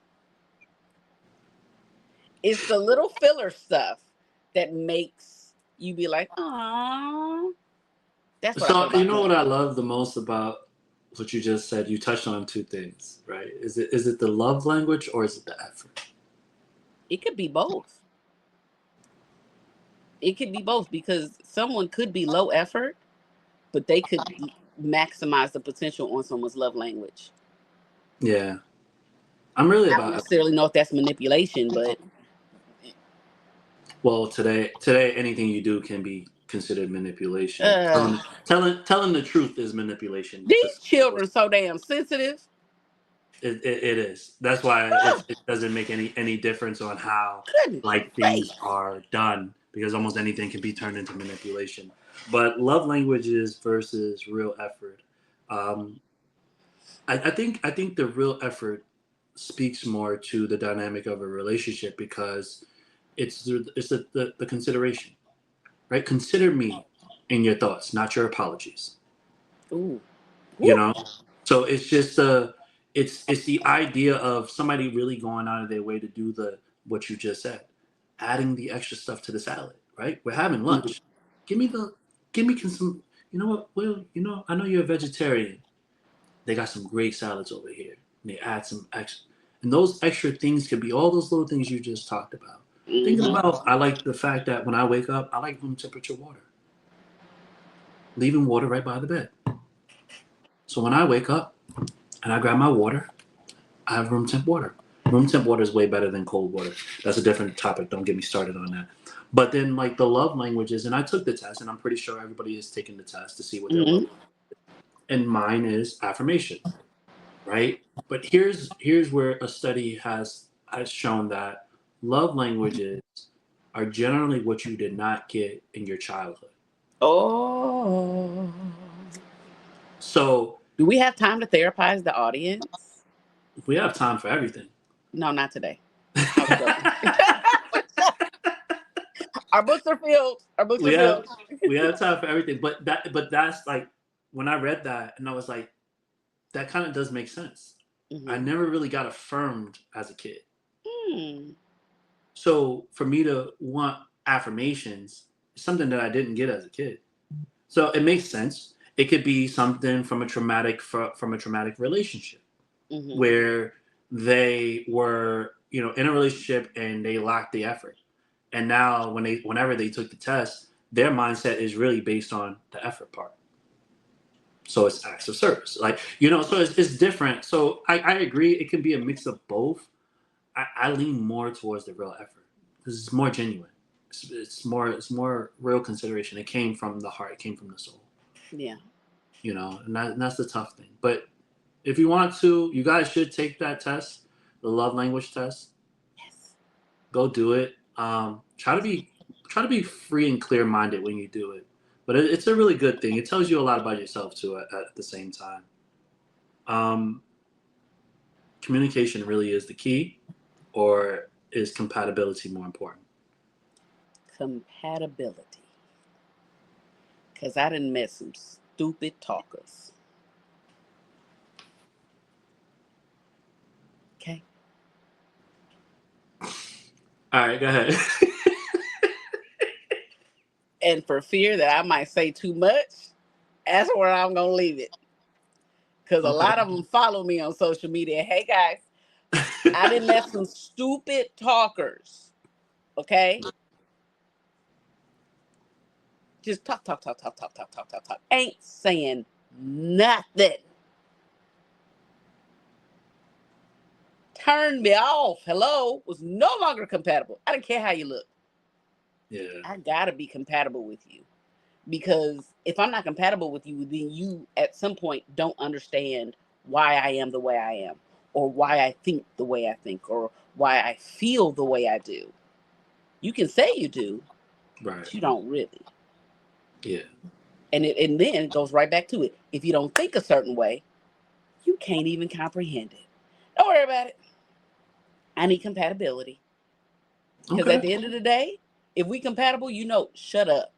It's the little filler stuff that makes you be like, "Aww." That's what I feel So you about know lunch. what I love the most about what you just said? You touched on two things, right? Is it the love language or is it the effort? It could be both. It could be both because someone could be low effort, but they could maximize the potential on someone's love language. Yeah. I'm really I don't about. necessarily know if that's manipulation, but Well, today, anything you do can be considered manipulation. uh, Telling the truth is manipulation. To these children so damn sensitive. it is. That's why Oh, it doesn't make any difference on how goodness like things gracious. are done because almost anything can be turned into manipulation. But love languages versus real effort. Um, I think the real effort speaks more to the dynamic of a relationship because it's the consideration, right? Consider me in your thoughts, not your apologies. Ooh. You Woo. know, so it's just it's the idea of somebody really going out of their way to do the what you just said, adding the extra stuff to the salad, right? We're having Mhm. lunch. Give me the give me some. You know what? Well, I know you're a vegetarian. They got some great salads over here. And they add some extra, and those extra things could be all those little things you just talked about. Thinking Mhm. about, I like the fact that when I wake up, I like room temperature water, leaving water right by the bed. So when I wake up and I grab my water, I have room temp water. Room temp water is way better than cold water. That's a different topic. Don't get me started on that. But then, like the love languages, and I took the test, and I'm pretty sure everybody is taking the test to see what their love. Mhm. And mine is affirmation, right? But here's where a study has shown that love languages are generally what you did not get in your childhood. Oh. So Do we have time to therapize the audience? we have time for everything. No, not today. I was joking. Our books are filled. Our books we are have filled. we have time for everything. But that's like when I read that and I was like, that kind of does make sense. I Hmm. never really got affirmed as a kid. Hmm. So for me to want affirmations is something that I didn't get as a kid. So it makes sense. It could be something from a traumatic relationship Hmm. where they were, in a relationship and they lacked the effort. And now whenever they took the test, their mindset is really based on the effort part. So it's acts of service, like so it's different. So I agree, it can be a mix of both. I lean more towards the real effort because it's more genuine. It's more real consideration. It came from the heart. It came from the soul. Yeah. And that's the tough thing. But if you want to, you guys should take that test, the love language test. Yes. Go do it. Try to be free and clear minded when you do it. But it's a really good thing. It tells you a lot about yourself too. At the same time, um, communication really is the key, or is compatibility more important? Compatibility. Because I done met some stupid talkers. Okay. All right, go ahead. And for fear that I might say too much, that's where I'm going to leave it. Because a Okay. lot of them follow me on social media. Hey, guys, I done met some stupid talkers. Okay. Just talk, talk, talk, talk, talk, talk, talk, talk, talk. Ain't saying nothing. Turned me off. Hello. Was no longer compatible. I don't care how you look. Yeah. I gotta be compatible with you. Because if I'm not compatible with you, then you at some point don't understand why I am the way I am, or why I think the way I think, or why I feel the way I do. You can say you do, Right. but you don't really. Yeah. And then it goes right back to it. If you don't think a certain way, you can't even comprehend it. Don't worry about it. I need compatibility. Because at Okay. the end of the day, if we compatible, shut up.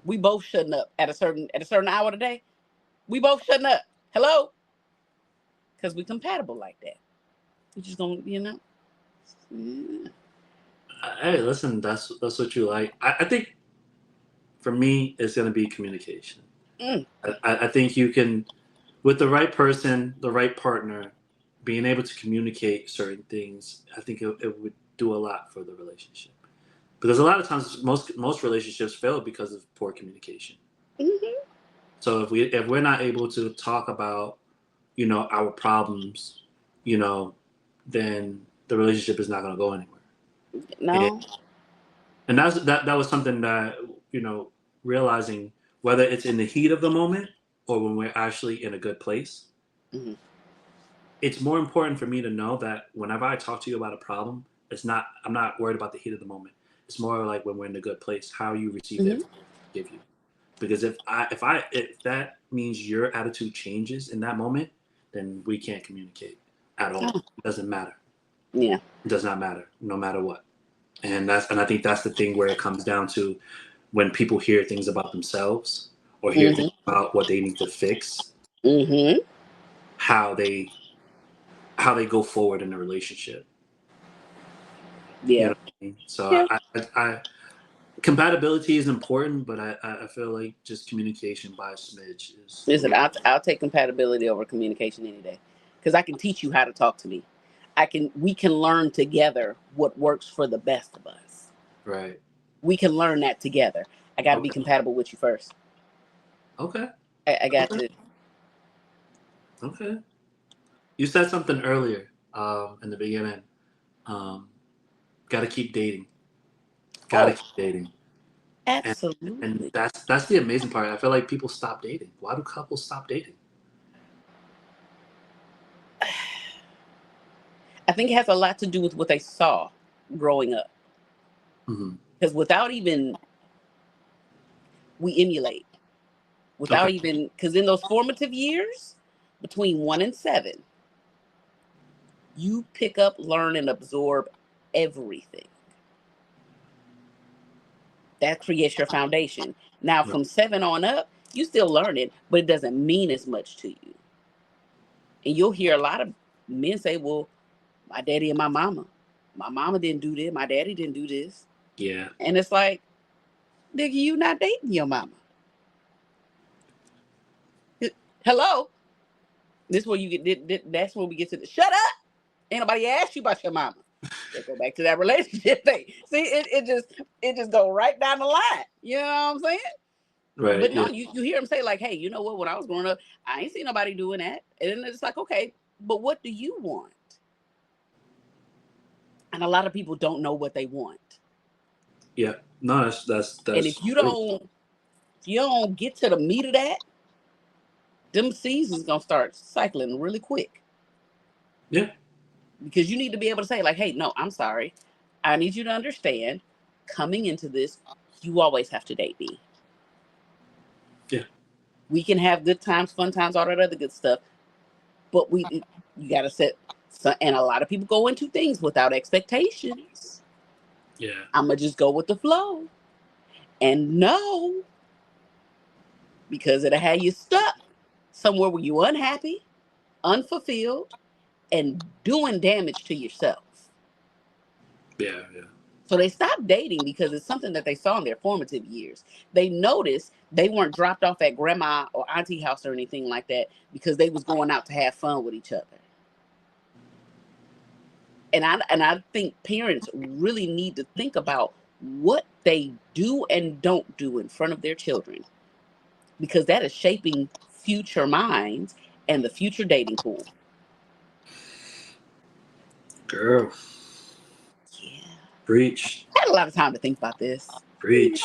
We both shutting up at a certain hour today. We both shutting up. Hello? Because we compatible like that. We just gonna. Yeah. Hey, listen, that's what you like. I think for me, it's gonna be communication. Mm, I think you can, with the right person, the right partner, being able to communicate certain things. I think it would do a lot for the relationship. Because a lot of times, most relationships fail because of poor communication. hmm. So if we're not able to talk about our problems, you know then the relationship is not going to go anywhere. No. And that was something that, realizing whether it's in the heat of the moment or when we're actually in a good place, Mm-hmm. it's more important for me to know that whenever I talk to you about a problem, I'm not worried about the heat of the moment. It's more like when we're in a good place, how you receive the information I give you. Because if that means your attitude changes in that moment, then we can't communicate at all. It doesn't matter. Yeah. It does not matter, no matter what. And I think that's the thing where it comes down to when people hear things about themselves or hear things about what they need to fix, how they go forward in a relationship. Yeah. You know what I mean? So I compatibility is important, but I feel like just communication by a smidge is. Listen, I'll take compatibility over communication any day, because I can teach you how to talk to me. We can learn together what works for the best of us. Right. We can learn that together. I got to be compatible with you first. Okay. I got to. Okay. You said something earlier in the beginning. Got to keep dating. Got to keep dating. Absolutely. And that's the amazing part. I feel like people stop dating. Why do couples stop dating? I think it has a lot to do with what they saw growing up. Because we emulate. Because in those formative years, between 1 and 7, you pick up, learn, and absorb everything. That creates your foundation. Now, from 7 on up, you still learn it, but it doesn't mean as much to you. And you'll hear a lot of men say, well, my daddy and my mama didn't do this. My daddy didn't do this. Yeah. And it's like, nigga, you not dating your mama. Hello? This is where you get, that's where we get to the, shut up. Ain't nobody asked you about your mama. Let's go back to that relationship thing. See, it just go right down the line. You know what I'm saying? Right. But no, you hear him say like, hey, you know what? When I was growing up, I ain't seen nobody doing that. And then it's like, okay, but what do you want? And a lot of people don't know what they want. Yeah. No, that's. And if you don't get to the meat of that, them seeds is gonna start cycling really quick. Yeah. Because you need to be able to say like, hey, no, I'm sorry. I need you to understand, coming into this, you always have to date me. Yeah. We can have good times, fun times, all that other good stuff. But you got to set, and a lot of people go into things without expectations. Yeah. I'm going to just go with the flow. And no, because it'll have you stuck somewhere where you're unhappy, unfulfilled, and doing damage to yourself. Yeah. Yeah. So they stopped dating because it's something that they saw in their formative years. They noticed they weren't dropped off at grandma or auntie house or anything like that because they was going out to have fun with each other. And I think parents really need to think about what they do and don't do in front of their children, because that is shaping future minds and the future dating pool. Girl. Yeah. Preach. I had a lot of time to think about this. Preach.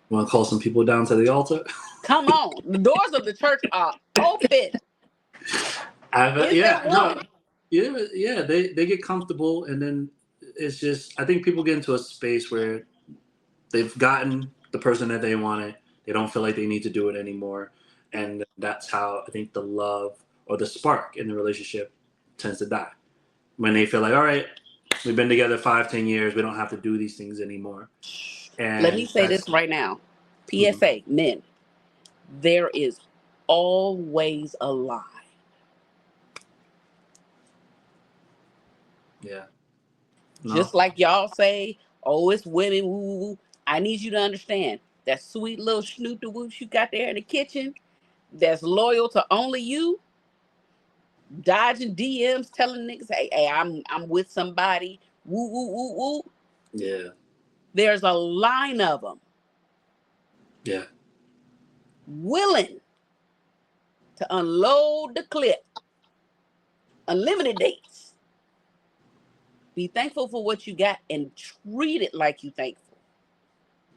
Want to call some people down to the altar? Come on. The doors of the church are open. They get comfortable, and then it's just, I think people get into a space where they've gotten the person that they wanted. They don't feel like they need to do it anymore, and that's how I think the love or the spark in the relationship tends to die. When they feel like, all right, we've been together 5-10 years, we don't have to do these things anymore. And let me say this right now. PSA, men, there is always a lie. Yeah. No. Just like y'all say, oh, it's women, woo, woo, woo. I need you to understand that sweet little snoot the whoops you got there in the kitchen that's loyal to only you, dodging DMs, telling niggas, hey, I'm with somebody, woo, woo, woo, woo. Yeah. There's a line of them. Yeah. Willing to unload the clip. Unlimited dates. Be thankful for what you got and treat it like you thankful.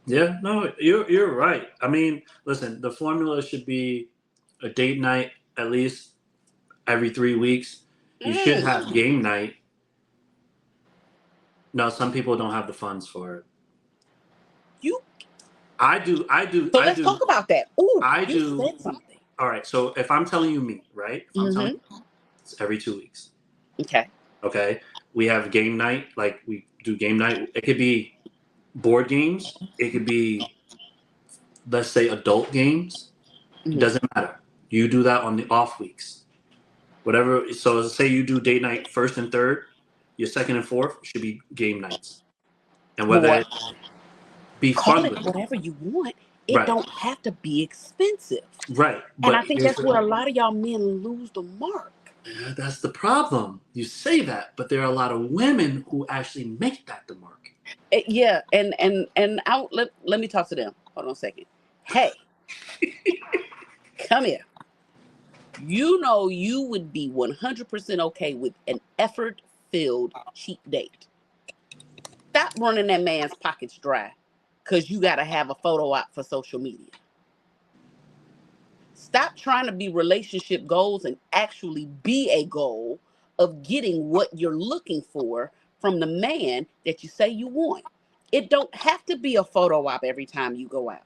Yeah, no, you're right. I mean, listen, the formula should be a date night at least every 3 weeks. You should have Mm, game night. No, some people don't have the funds for it. you. I do. I do. So I let's do. talk about that. Ooh, I you do. said something. All right. So if I'm telling you me, right? If I'm telling Mm-hmm. you, it's every 2 weeks. Okay. Okay. We have game night. Like we do game night. It could be board games. It could be, let's say, adult games. It Mm-hmm. doesn't matter. You do that on the off weeks. Whatever. So say you do date night first and third. Your second and fourth should be game nights. And whether Or it be call fun it with it. whatever you want. It Right. don't have to be expensive. Right. And But I think here's that's the where a lot of y'all men lose the mark. Yeah, that's the problem. You say that, but there are a lot of women who actually make that the mark. Yeah, and let me talk to them. Hold on a second. Hey, come here. You know you would be 100% okay with an effort-filled cheap date. Stop running that man's pockets dry because you got to have a photo op for social media. Stop trying to be relationship goals and actually be a goal of getting what you're looking for from the man that you say you want. It don't have to be a photo op every time you go out.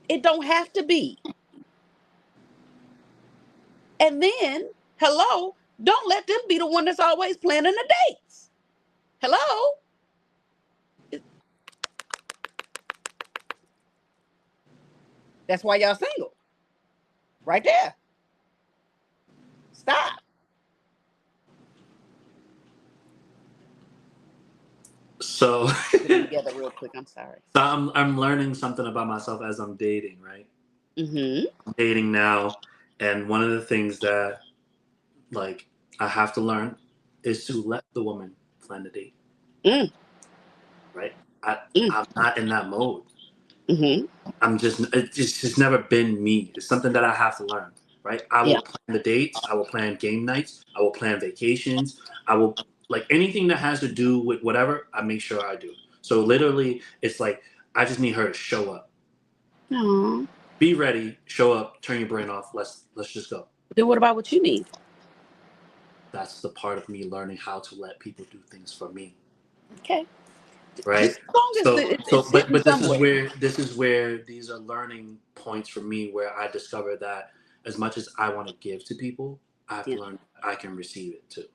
It don't have to be. And then, hello, don't let them be the one that's always planning the dates. Hello? That's why y'all single. Right there. Stop. So, Get them together real quick. I'm sorry. so I'm learning something about myself as I'm dating, right? Mm-hmm. I'm dating now, and one of the things that like I have to learn is to let the woman plan the date, Mm. right? Mm. I'm not in that mode. Mm-hmm. It's just never been me. It's something that I have to learn, right? I Yeah. will plan the dates. I will plan game nights. I will plan vacations. I will like anything that has to do with whatever. I make sure I do. So literally, it's like I just need her to show up, Aww. be ready, show up, turn your brain off. Let's just go. Then what about what you need? That's the part of me learning how to let people do things for me, Okay. right? Just as long as it's But sitting this is somewhere. where these are learning points for me, where I discover that as much as I want to give to people, I have Yeah. to learn I can receive it too.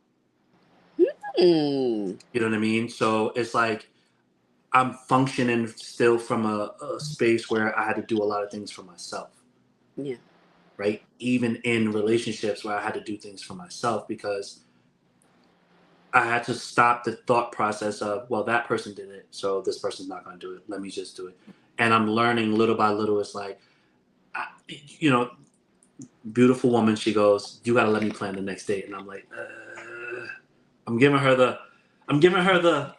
Mm. You know what I mean? So it's like I'm functioning still from a space where I had to do a lot of things for myself, Yeah. right? Even in relationships where I had to do things for myself because I had to stop the thought process of, well, that person did it, so this person's not going to do it. Let me just do it. And I'm learning little by little. It's like, you know, beautiful woman. She goes, you got to let me plan the next date. And I'm like, I'm giving her the, I'm giving her the,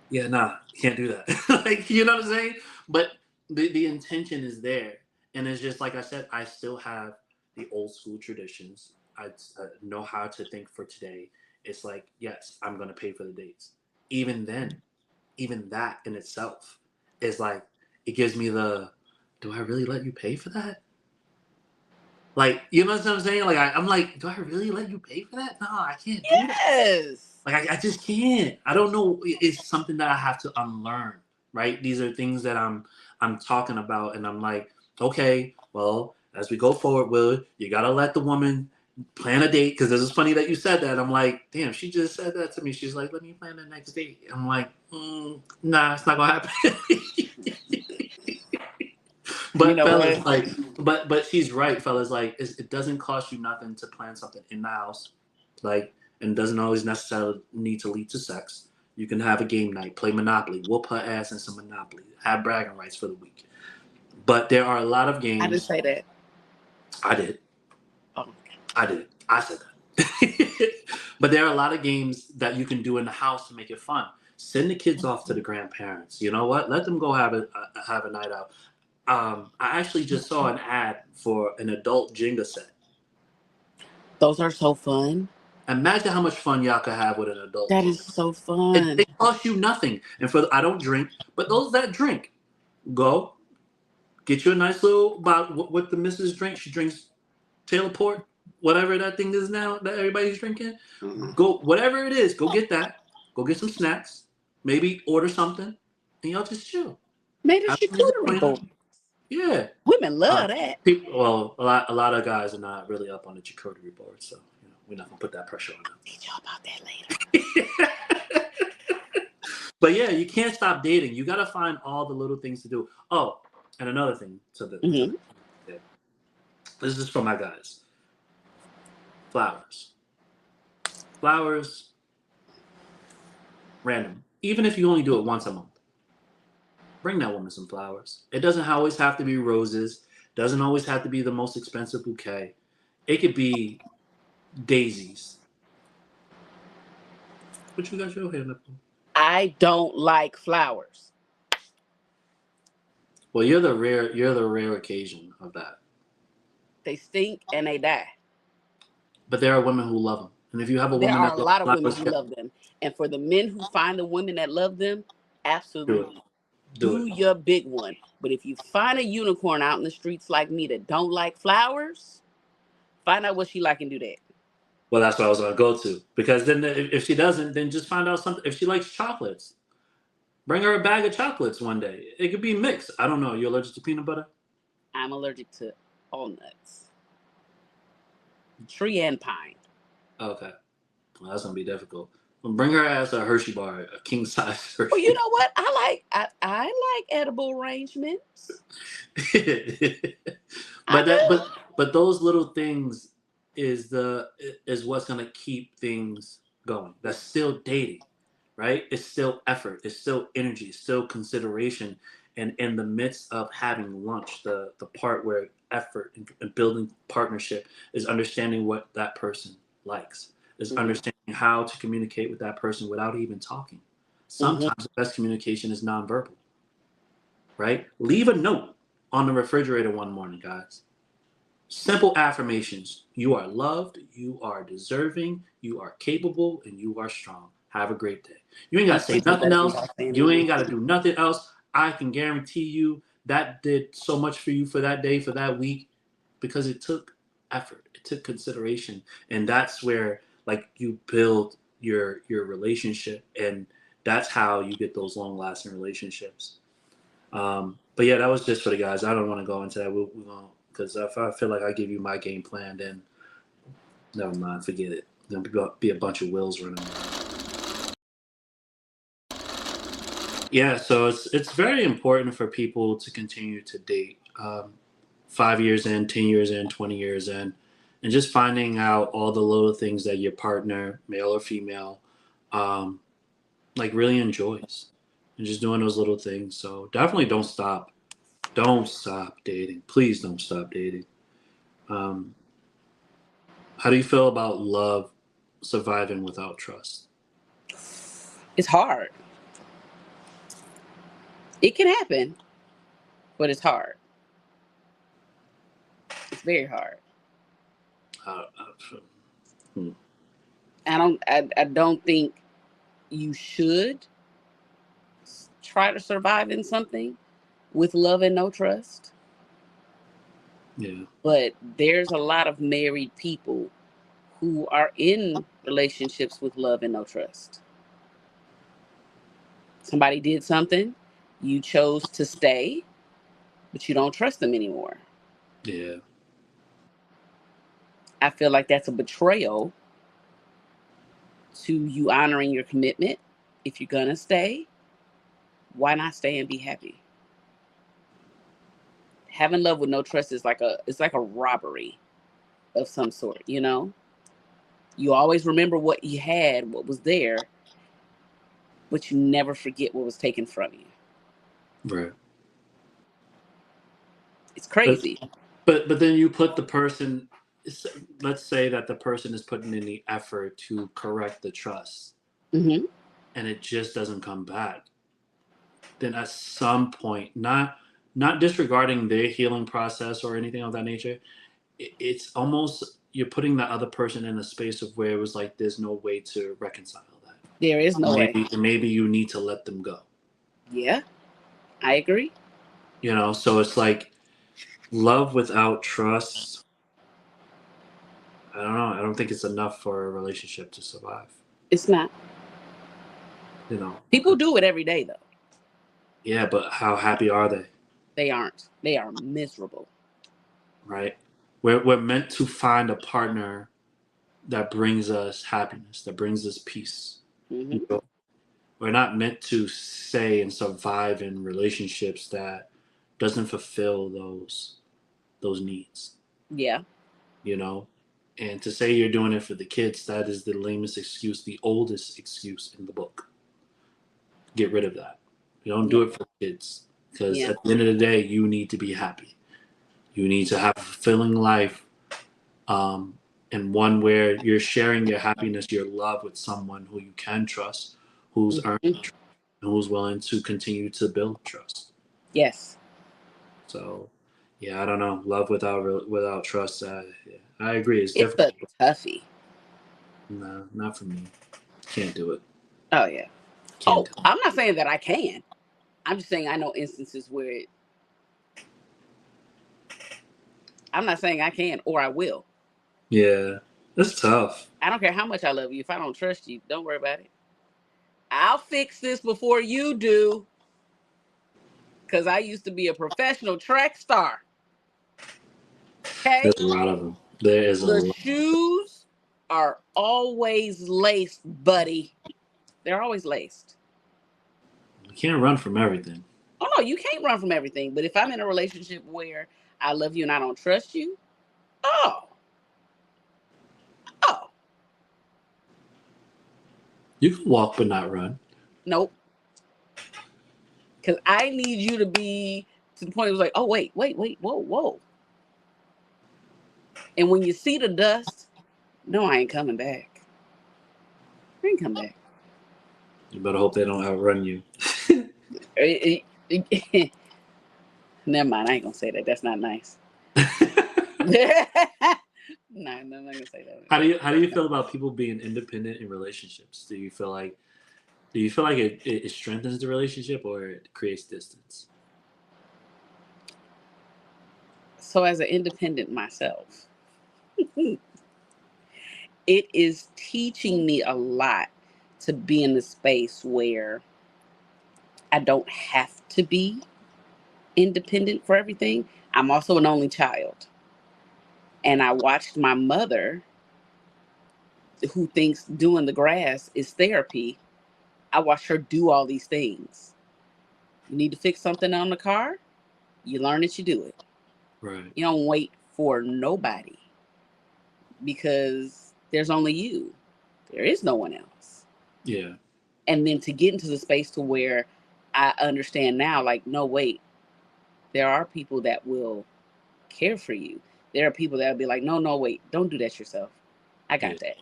yeah, nah, can't do that. Like, you know what I'm saying? But the intention is there. And it's just like I said, I still have the old school traditions. I know how to think for today. It's like, yes, I'm going to pay for the dates. Even then, even that in itself is like, it gives me the, do I really let you pay for that? Like, you know what I'm saying? Like, I'm like, do I really let you pay for that? No, I can't do that. Yes. Like, I just can't. I don't know. It's something that I have to unlearn, right? These are things that I'm talking about, and I'm like, okay, well, as we go forward, Will, you gotta let the woman plan a date, because this is funny that you said that. I'm like, damn, she just said that to me. She's like, let me plan the next date. I'm like, nah, it's not gonna happen. You But know fellas, what? like, but she's right, fellas. Like, it doesn't cost you nothing to plan something in the house, like, and doesn't always necessarily need to lead to sex. You can have a game night, play Monopoly, whoop her ass in some Monopoly, have bragging rights for the week. But there are a lot of I didn't games. say that. I did. Oh, I did. I said that. But there are a lot of games that you can do in the house to make it fun. Send the kids off to the grandparents. You know what? Let them go have a night out. I actually just saw an ad for an adult Jenga set. Those are so fun. Imagine how much fun y'all could have with an adult That those is days. so It, fun. it costs you nothing. And I don't drink, but those that drink, go get you a nice little bottle. What the missus drinks, she drinks Taylor Port, whatever that thing is now that everybody's drinking. Mm. Go, whatever it is, go get that. Go get some snacks. Maybe order something, and y'all just chill. Made a Have some music charcuterie playing. board. Yeah. Women Uh, love that. well, a lot of guys are not really up on the charcuterie board, so we're not gonna put that pressure on Teach y'all about that later. them. But yeah, you can't stop dating. You gotta find all the little things to do. Oh, and another thing Hmm. yeah. This is for my guys. Flowers. Flowers, random. Even if you only do it once a month, bring that woman some flowers. It doesn't always have to be roses. Doesn't always have to be the most expensive bouquet. It could be daisies. What you got your hand up on? I don't like flowers. Well, you're the rare occasion of that. They stink and they die. But there are women who love them, and if you have a There woman are that a loves lot of women flowers, who love them. And for the men who find the women that love them, do it. absolutely. Do Do it. your big one. But if you find a unicorn out in the streets like me that don't like flowers, find out what she like and do that. Well, that's what I was gonna go to, because then if she doesn't, then just find out something. If she likes chocolates, bring her a bag of chocolates one day. It could be mixed. I don't know. You're allergic to peanut butter? I'm allergic to all nuts. Tree and pine. Okay. Well, that's gonna be difficult. Well, bring her ass a Hershey bar, a king size Well, Hershey you know what? I like edible arrangements. I but that do. but those little things is what's gonna keep things going. That's still dating, right? It's still effort, it's still energy, it's still consideration. And in the midst of having lunch, the part where effort and building partnership is understanding what that person likes, is Hmm. understanding how to communicate with that person without even talking. Hmm. Sometimes the best communication is nonverbal, right? Leave a note on the refrigerator one morning, guys. Simple affirmations. You are loved, you are deserving, you are capable, and you are strong. Have a great day. You ain't got You to say can't do nothing better than else. that saying You amen. ain't got to do nothing else. I can guarantee you that did so much for you for that day, for that week, because it took effort, it took consideration. And that's where like you build your relationship, and that's how you get those long lasting relationships. But yeah, that was just for the guys. I don't want to go into that. We're going because if I feel like I give you my game plan, then never mind, forget it. There'll be a bunch of wheels running around. Yeah, so it's very important for people to continue to date. 5 years in, 10 years in, 20 years in, and just finding out all the little things that your partner, male or female, um, like really enjoys, and just doing those little things. So definitely don't stop. Don't stop dating. Please don't stop dating. Um, how do you feel about love surviving without trust? It's hard. It can happen, but it's hard. It's very hard. Uh, hmm. I don't think you should try to survive in something with love and no trust. Yeah. But there's a lot of married people who are in relationships with love and no trust. Somebody did something, you chose to stay, but you don't trust them anymore. Yeah. I feel like that's a betrayal to you honoring your commitment. If you're gonna stay, why not stay and be happy? Having love with no trust is like a robbery of some sort, you know? You always remember what you had, what was there, but you never forget what was taken from you. Right. It's But crazy. but then you put the person. Let's say that the person is putting in the effort to correct the trust, Hmm. and it just doesn't come back. Then at some point, not disregarding their healing process or anything of that nature, it's almost you're putting that other person in a space of where it was like there's no way to reconcile that. There is no way. Maybe you need to let them go. Yeah, I agree. You know, so it's like love without trust. I don't know. I don't think it's enough for a relationship to survive. It's not. You know, People do it every day, though. yeah, but how happy are they? They aren't. They are miserable. Right? We're meant to find a partner that brings us happiness, that brings us peace. Mm-hmm. You know? We're not meant to stay and survive in relationships that doesn't fulfill those needs. Yeah. You know? And to say you're doing it for the kids, that is the lamest excuse, the oldest excuse in the book. Get rid of that. You don't do it for kids. Because Yeah. at the end of the day, you need to be happy. You need to have a fulfilling life, and one where you're sharing your happiness, your love with someone who you can trust, who's earned Mm-hmm. trust, and who's willing to continue to build trust. Yes. So, yeah, I don't know. Love without trust. Yeah, I agree. It's It's a difficult. toughie. No, not for me. Can't do it. Oh, yeah. Can't Oh, do it. I'm not saying that I can. I'm just saying I know instances where I'm not saying I can or I will. Yeah, it's tough. I don't care how much I love you. If I don't trust you, don't worry about it. I'll fix this before you do. Because I used to be a professional track star. Okay? There's a lot of them. There is a The lot. shoes are always laced, buddy. They're always laced. You can't run from everything. Oh, no, you can't run from everything. But if I'm in a relationship where I love you and I don't trust you, oh. You can walk but not run. Nope. Because I need you to be to the point it was like, oh, wait, whoa. And when you see the dust, no, I ain't coming back. I ain't coming back. You better hope they don't outrun you. Never mind, I ain't gonna say that. That's not nice. No, I'm not gonna say that. How do you feel about people being independent in relationships? Do you feel like it strengthens the relationship or it creates distance? So as an independent myself, it is teaching me a lot to be in a space where I don't have to be independent for everything. I'm also an only child. And I watched my mother, who thinks doing the grass is therapy. I watched her do all these things. You need to fix something on the car, you learn it, you do it. Right. You don't wait for nobody because there's only you. There is no one else. Yeah. And then to get into the space to where I understand now, like, no, wait, there are people that will care for you. There are people that will be like, no, wait, don't do that yourself. I got that.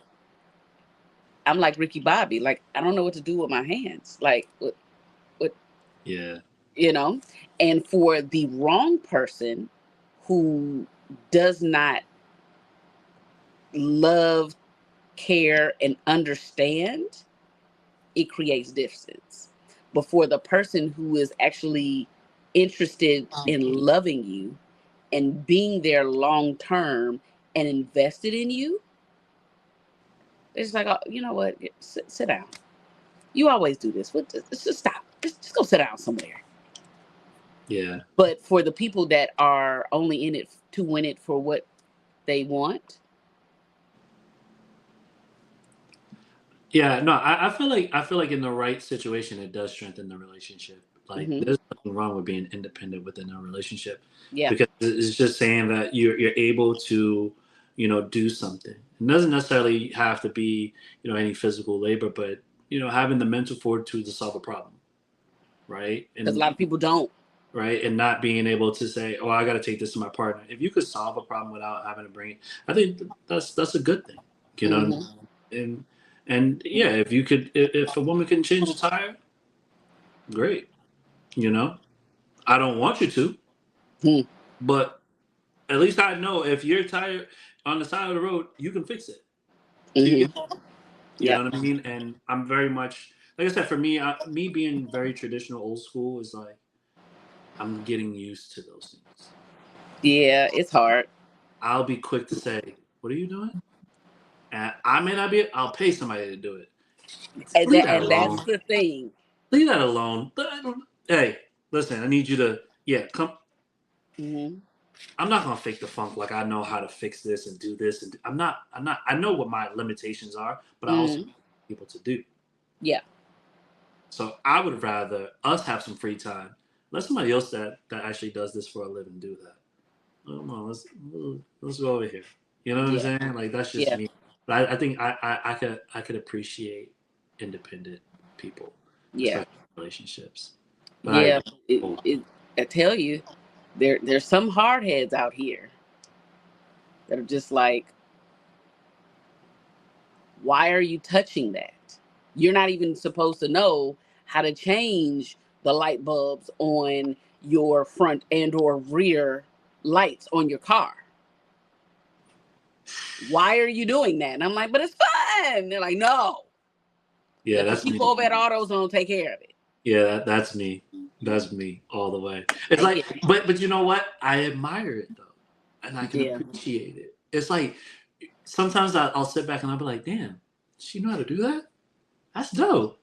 I'm like Ricky Bobby. Like, I don't know what to do with my hands. Like, what, Yeah. you know? And for the wrong person who does not love, care, and understand, it creates distance. But for the person who is actually interested in loving you and being there long term and invested in you, it's like, oh, you know what? Sit down. You always do this. Just stop. Just go sit down somewhere. Yeah. But for the people that are only in it to win it for what they want. Yeah, no, I feel like in the right situation it does strengthen the relationship. Like there's nothing wrong with being independent within a relationship. Yeah. Because it's just saying that you're able to, do something. It doesn't necessarily have to be, any physical labor, but having the mental fortitude to solve a problem. Right? Because a lot of people don't. Right, and not being able to say, "Oh, I got to take this to my partner." If you could solve a problem without having to bring it, I think that's a good thing, you know. And yeah, if you could, if a woman can change a tire, great. I don't want you to, but at least I know if your tire, on the side of the road, you can fix it. So you Mm-hmm. get, you Yep. know what I mean? And I'm very much, like I said, for me, me being very traditional, old school is like, I'm getting used to those things. Yeah, it's hard. I'll be quick to say, what are you doing? And I may not be, I'll pay somebody to do it. And Leave that that and alone. that's the thing. Leave that alone. Hey, listen, I need you to, yeah, come. Mm-hmm. I'm not gonna fake the funk like I know how to fix this and do this, and I'm not. I know what my limitations are, but I also Mm-hmm. want people to do. Yeah. So I would rather us have some free time. Let somebody else that actually does this for a living do that. Come on, let's go over here. You know what I'm Yeah. saying? Like that's just Yeah. me. But I think I could appreciate independent people, Yeah. especially in relationships. But I Yeah. agree. I tell you, there's some hard heads out here that are just like, why are you touching that? You're not even supposed to know how to change the light bulbs on your front and or rear lights on your car. Why are you doing that? And I'm like, but it's fun. They're like, no, Yeah, let the that's me. people over at AutoZone take care of it. Yeah, that's me. That's me all the way. It's I like, get it. but you know what? I admire it though, and I can Yeah. appreciate it. It's like sometimes I'll sit back and I'll be like, damn, she know how to do that? That's dope.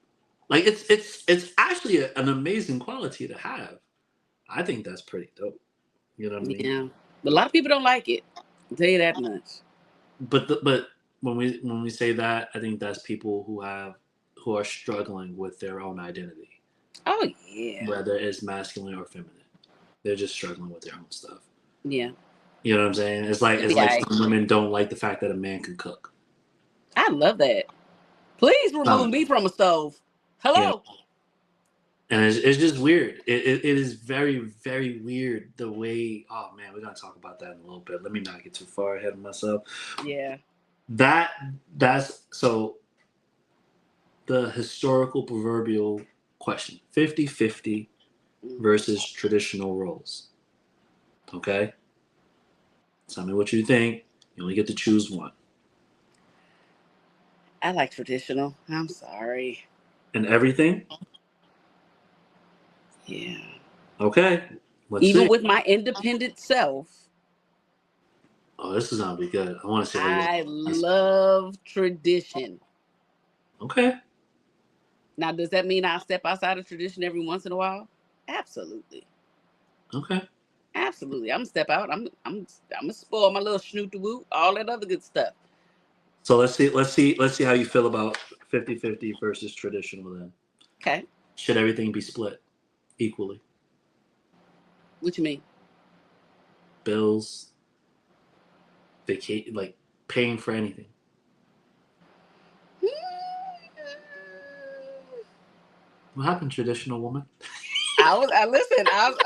Like it's actually an amazing quality to have. I think that's pretty dope. You know what I mean? Yeah. But a lot of people don't like it. I'll tell you that much. But when we say that, I think that's people who are struggling with their own identity, Oh yeah. whether it's masculine or feminine. They're just struggling with their own stuff. Yeah. You know what I'm saying? It's like It'll it's be all like right. some women don't like the fact that a man can cook. I love that. Please remove Um, me from a stove. you know, Hello. and it's just weird. It is very very weird the way. Oh man, we're gonna talk about that in a little bit. Let me not get too far ahead of myself. Yeah. That that's so the historical proverbial question 50-50 Mm. versus traditional roles. Okay, tell me what you think. You only get to choose one. I like traditional. I'm sorry. And everything. Yeah. Okay, let's Even see. with my independent self, Oh, this is gonna be good. I want to see how you. I love tradition. Okay. Now, does that mean I step outside of tradition every once in a while? Absolutely. Okay. Absolutely. I'm gonna step out. I'm gonna spoil my little snooty woo, all that other good stuff. So let's see how you feel about 50-50 versus traditional then. Okay. Should everything be split equally? What you mean? Bills, vacate, like paying for anything. What happened, traditional woman?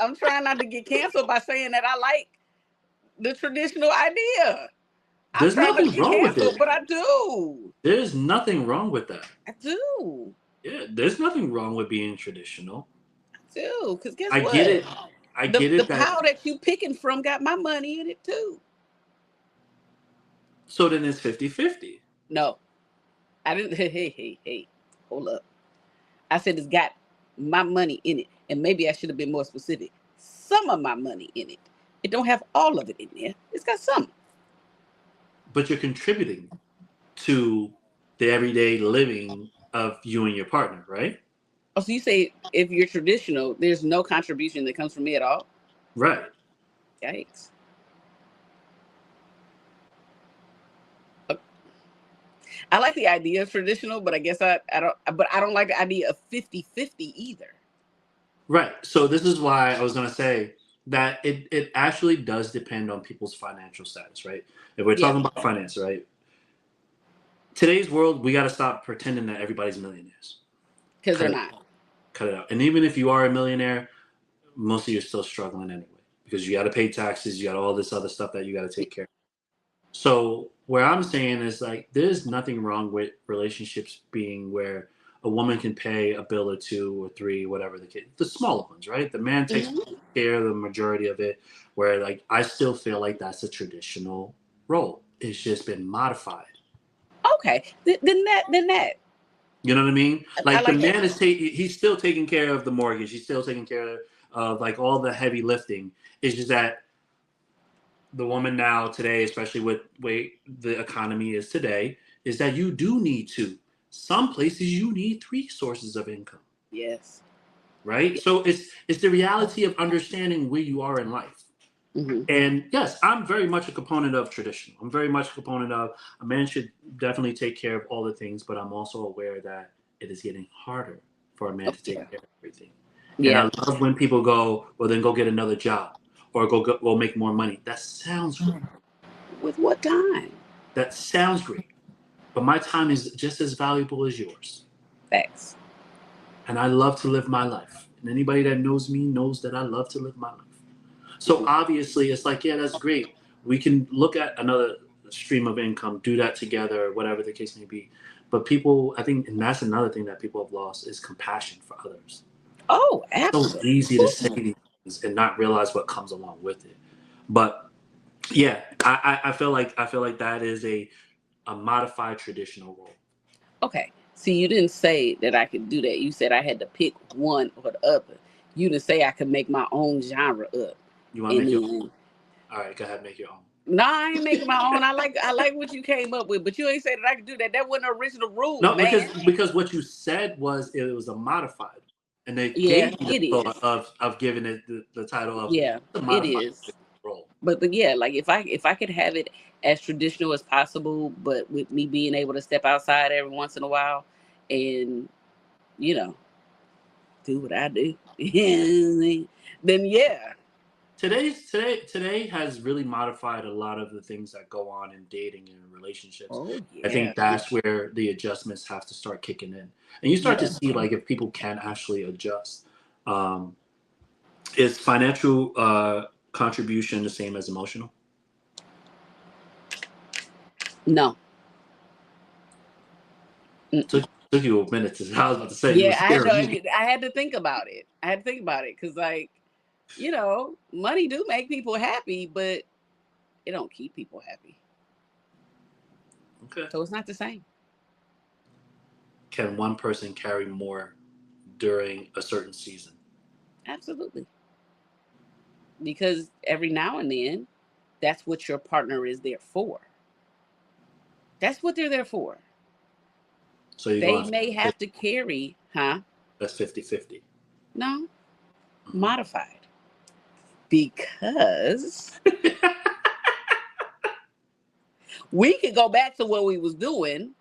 I'm trying not to get canceled by saying that I like the traditional idea. I'm There's trying not to nothing get wrong with canceled, it. but I do. There's nothing wrong with that. I do. Yeah, there's nothing wrong with being traditional. I do. Because guess I get what? it. I The get the it that pile that you picking from got my money in it too. so then it's 50-50. No, I didn't. Hey. Hold up. I said it's got my money in it. And maybe I should have been more specific. Some of my money in it. It don't have all of it in there. It's got some. But you're contributing to the everyday living of you and your partner, right? Oh, so you say if you're traditional, there's no contribution that comes from me at all? Right. Yikes. I like the idea of traditional, but I guess I don't like the idea of 50-50 either. Right. So this is why I was going to say that it actually does depend on people's financial status, right? If we're Yeah, talking about finance, right? Today's world, we got to stop pretending that everybody's millionaires. because they're Cut it, not. cut it out. And even if you are a millionaire, most of you are still struggling anyway because you got to pay taxes, you got all this other stuff that you got to take care of. So where I'm saying is like there's nothing wrong with relationships being where a woman can pay a bill or two or three, whatever the kid, the smaller ones, right? The man takes Mhm. care of the majority of it. Where like I still feel like that's a traditional role. It's just been modified. Okay, then that. You know what I mean? I Like the like man that. is he's still taking care of the mortgage. He's still taking care of like all the heavy lifting. It's just that the woman now today, especially with way the economy is today, is that you do need to. Some places you need three sources of income, Yes. right? Yeah. So it's the reality of understanding where you are in life. Hmm. And yes, I'm very much a component of traditional. I'm very much a component of a man should definitely take care of all the things, but I'm also aware that it is getting harder for a man Oh to take yeah. care of everything. And Yeah. I love when people go, well, then go get another job or go make more money. That sounds great. With what time? That sounds great. But my time is just as valuable as yours. Facts. And I love to live my life. And anybody that knows me knows that I love to live my life. So obviously, it's like, yeah, that's great. We can look at another stream of income, do that together, whatever the case may be. But people, I think, and that's another thing that people have lost is compassion for others. Oh, So easy to say absolutely. these things and not realize what comes along with it. But yeah, I feel like that is a modified traditional role. Okay. See, you didn't say that I could do that. You said I had to pick one or the other. You didn't say I could make my own genre up. You want to And make your own? then, All right, go ahead, make your own. no, I ain't making my own. I like what you came up with, but you ain't said that I could do that. That wasn't the original rules, No, man. because what you said was it was a modified, and they Yeah, gave you the it thought is. of giving it the title of Yeah, the it modified is. role. But yeah, like if I could have it as traditional as possible, but with me being able to step outside every once in a while, and you know, do what I do, then yeah. Today has really modified a lot of the things that go on in dating and in relationships. Oh I yeah, think that's where the adjustments have to start kicking in, and you start to yeah. see like if people can actually adjust. Um, is financial contribution the same as emotional? No. Took took you a minute to. I was about to say you were Yeah, I had scaring to. me. I had to think about it. I had to think about it because, like, money do make people happy, but it don't keep people happy. Okay. So it's not the same. Can one person carry more during a certain season? Absolutely, because every now and then, that's what your partner is there for. That's what they're there for. So you're They going may have to carry, huh? that's 50-50. No, Mhm. modified because we could go back to what we was doing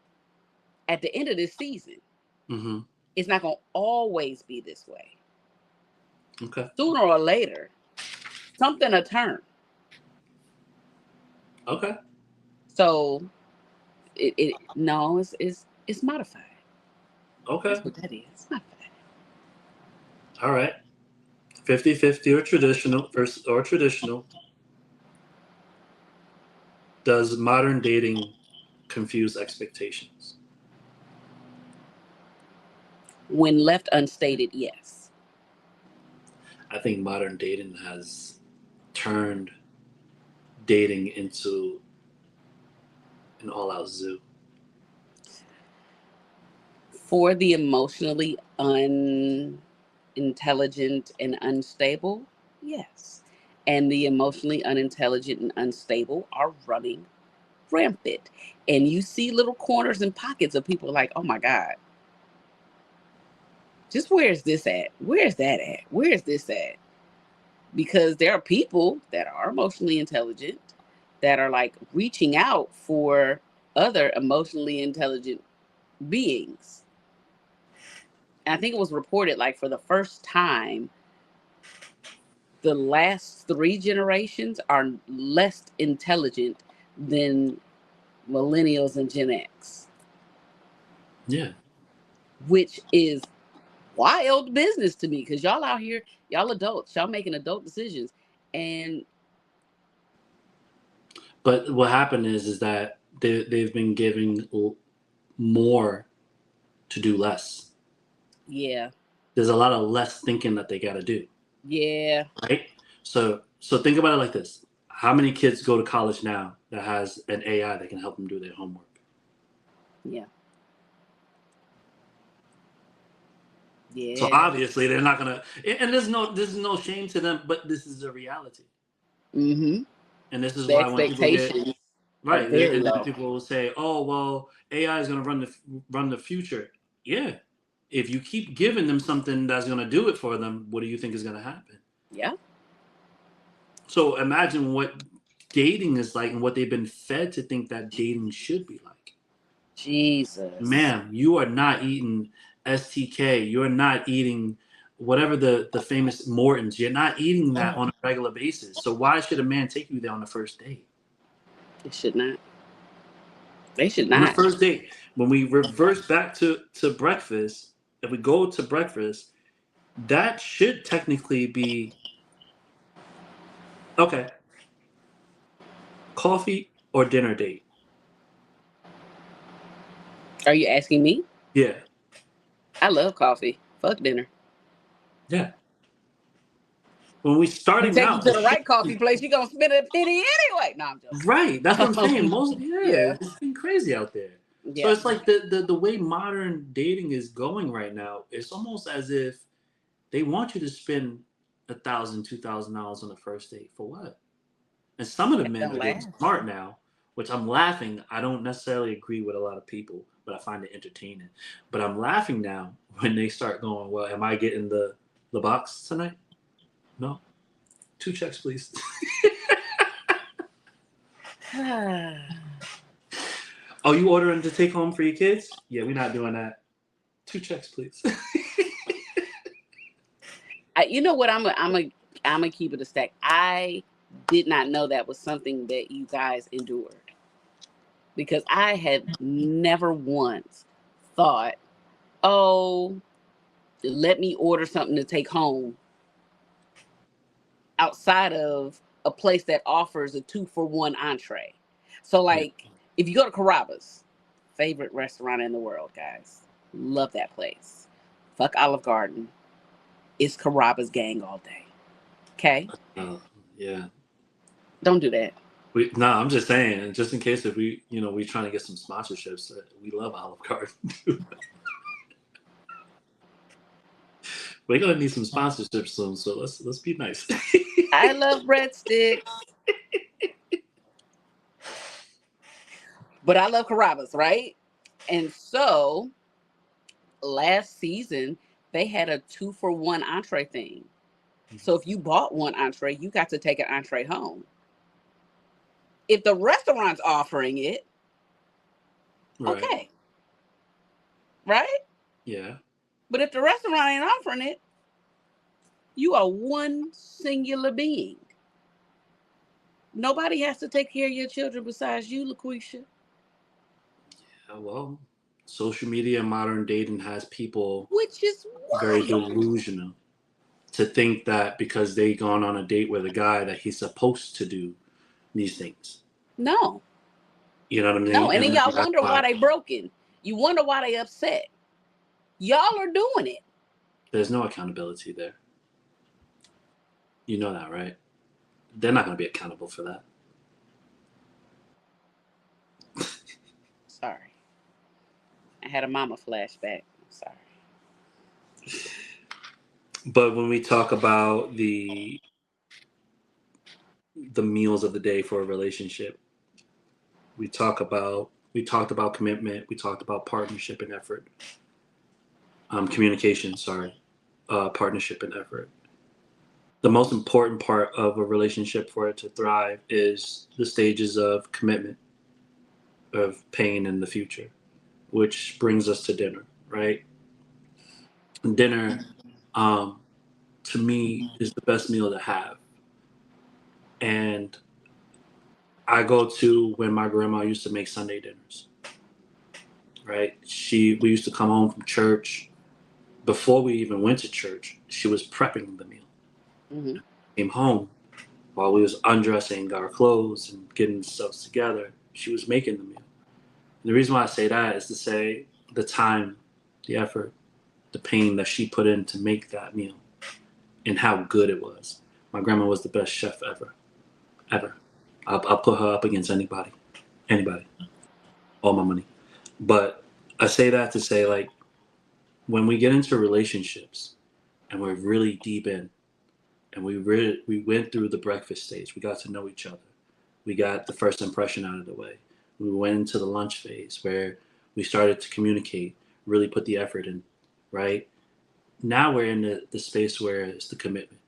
at the end of this season. Mhm. It's not gonna always be this way. Okay. Sooner or later, something will turn. Okay. So it no, it's modified. Okay. That's what that is. It's modified. All right. 50-50 or traditional versus or traditional. Does modern dating confuse expectations? When left unstated, yes. I think modern dating has turned dating into an all-out zoo. For the emotionally unintelligent and unstable, yes. And the emotionally unintelligent and unstable are running rampant. And you see little corners and pockets of people like, oh my God, just where's this at? Where's that at? Where's this at? Because there are people that are emotionally intelligent that are like reaching out for other emotionally intelligent beings. And I think it was reported like for the first time, the last three generations are less intelligent than millennials and Gen X, Yeah. which is wild business to me because y'all out here, y'all adults, y'all making adult decisions. And But what happened is that they've been giving more to do less. yeah, There's a lot of less thinking that they got to do, yeah, right? So think about it like this: How many kids go to college now that has an AI that can help them do their homework? Yeah. So Yeah. obviously they're not gonna. And there's no shame to them, but this is the reality. Mm-hmm. And this is The why when people get expectations are right, very and then low. people will say, "Oh, well, AI is gonna run the future." Yeah. If you keep giving them something that's gonna do it for them, what do you think is gonna happen? Yeah. So imagine what dating is like and what they've been fed to think that dating should be like. Jesus. Ma'am, you are not eating STK. You're not eating whatever the famous Mortons. You're not eating that on a regular basis. So why should a man take you there on the first date? It should not. They should On the not. first date, when we reverse back to breakfast, if we go to breakfast, that should technically be okay. Coffee or dinner date? Are you asking me? Yeah, I love coffee. Fuck dinner. yeah. When we You starting take you out, to it the should right coffee place, you're gonna spend a penny anyway. No, I'm joking. right. That's what I'm saying. Most Yeah. it's been crazy out there. So Yeah. it's like the way modern dating is going right now. It's almost as if they want you to spend $1,000, $2,000 on the first date for what? And some of the It men don't are getting last. smart now, which I'm laughing. I don't necessarily agree with a lot of people, but I find it entertaining. But I'm laughing now when they start going, "Well, am I getting the box tonight? No, 2 checks, please." Oh, you ordering to take home for your kids? Yeah, we're not doing that. 2 checks, please. You know what? I'm a keep it a stack. I did not know that was something that you guys endured because I had never once thought, oh, let me order something to take home outside of a place that offers a 2-for-1 entree. So, Yeah. like, if you go to Carrabba's, favorite restaurant in the world, guys, love that place. Fuck Olive Garden. It's Carrabba's gang all day. Okay? Yeah. Don't do that. No, I'm just saying, just in case if we trying to get some sponsorships, we love Olive Garden. We're gonna need some sponsorships soon, so let's be nice. I love breadsticks, but I love Carrabba's, right? And so last season they had a 2-for-1 entree thing. So if you bought one entree, you got to take an entree home. If the restaurant's offering it, Right. okay, right? Yeah. But if the restaurant ain't offering it, you are one singular being. Nobody has to take care of your children besides you, LaQuisha. Yeah, well, social media and modern dating has people Which is very wild. delusional to think that because they gone on a date with a guy that he's supposed to do these things. No, You know what I no. mean? And And then then y'all that's wonder why why they broken. You wonder why they upset. Y'all are doing it. there's no accountability there. You know that, right? They're not going to be accountable for that. Sorry. I had a mama flashback. I'm sorry. But when we talk about the meals of the day for a relationship, we talked about commitment, we talked about partnership and effort, communication. Sorry, partnership and effort. The most important part of a relationship for it to thrive is the stages of commitment, of pain in the future, which brings us to dinner, right? Dinner, um, to me, is the best meal to have. And I go to when my grandma used to make Sunday dinners, right? We used to come home from church. Before we even went to church, she was prepping the meal. Mm-hmm. Came home while we was undressing our clothes and getting stuff together. She was making the meal. And the reason why I say that is to say the time, the effort, the pain that she put in to make that meal and how good it was. My grandma was the best chef ever, ever. I'll put her up against anybody, all my money. But I say that to say, like, when we get into relationships and we're really deep in, and we went through the breakfast stage, we got to know each other, we got the first impression out of the way, we went into the lunch phase where we started to communicate, really put the effort in, right? Now we're in the space where it's the commitment.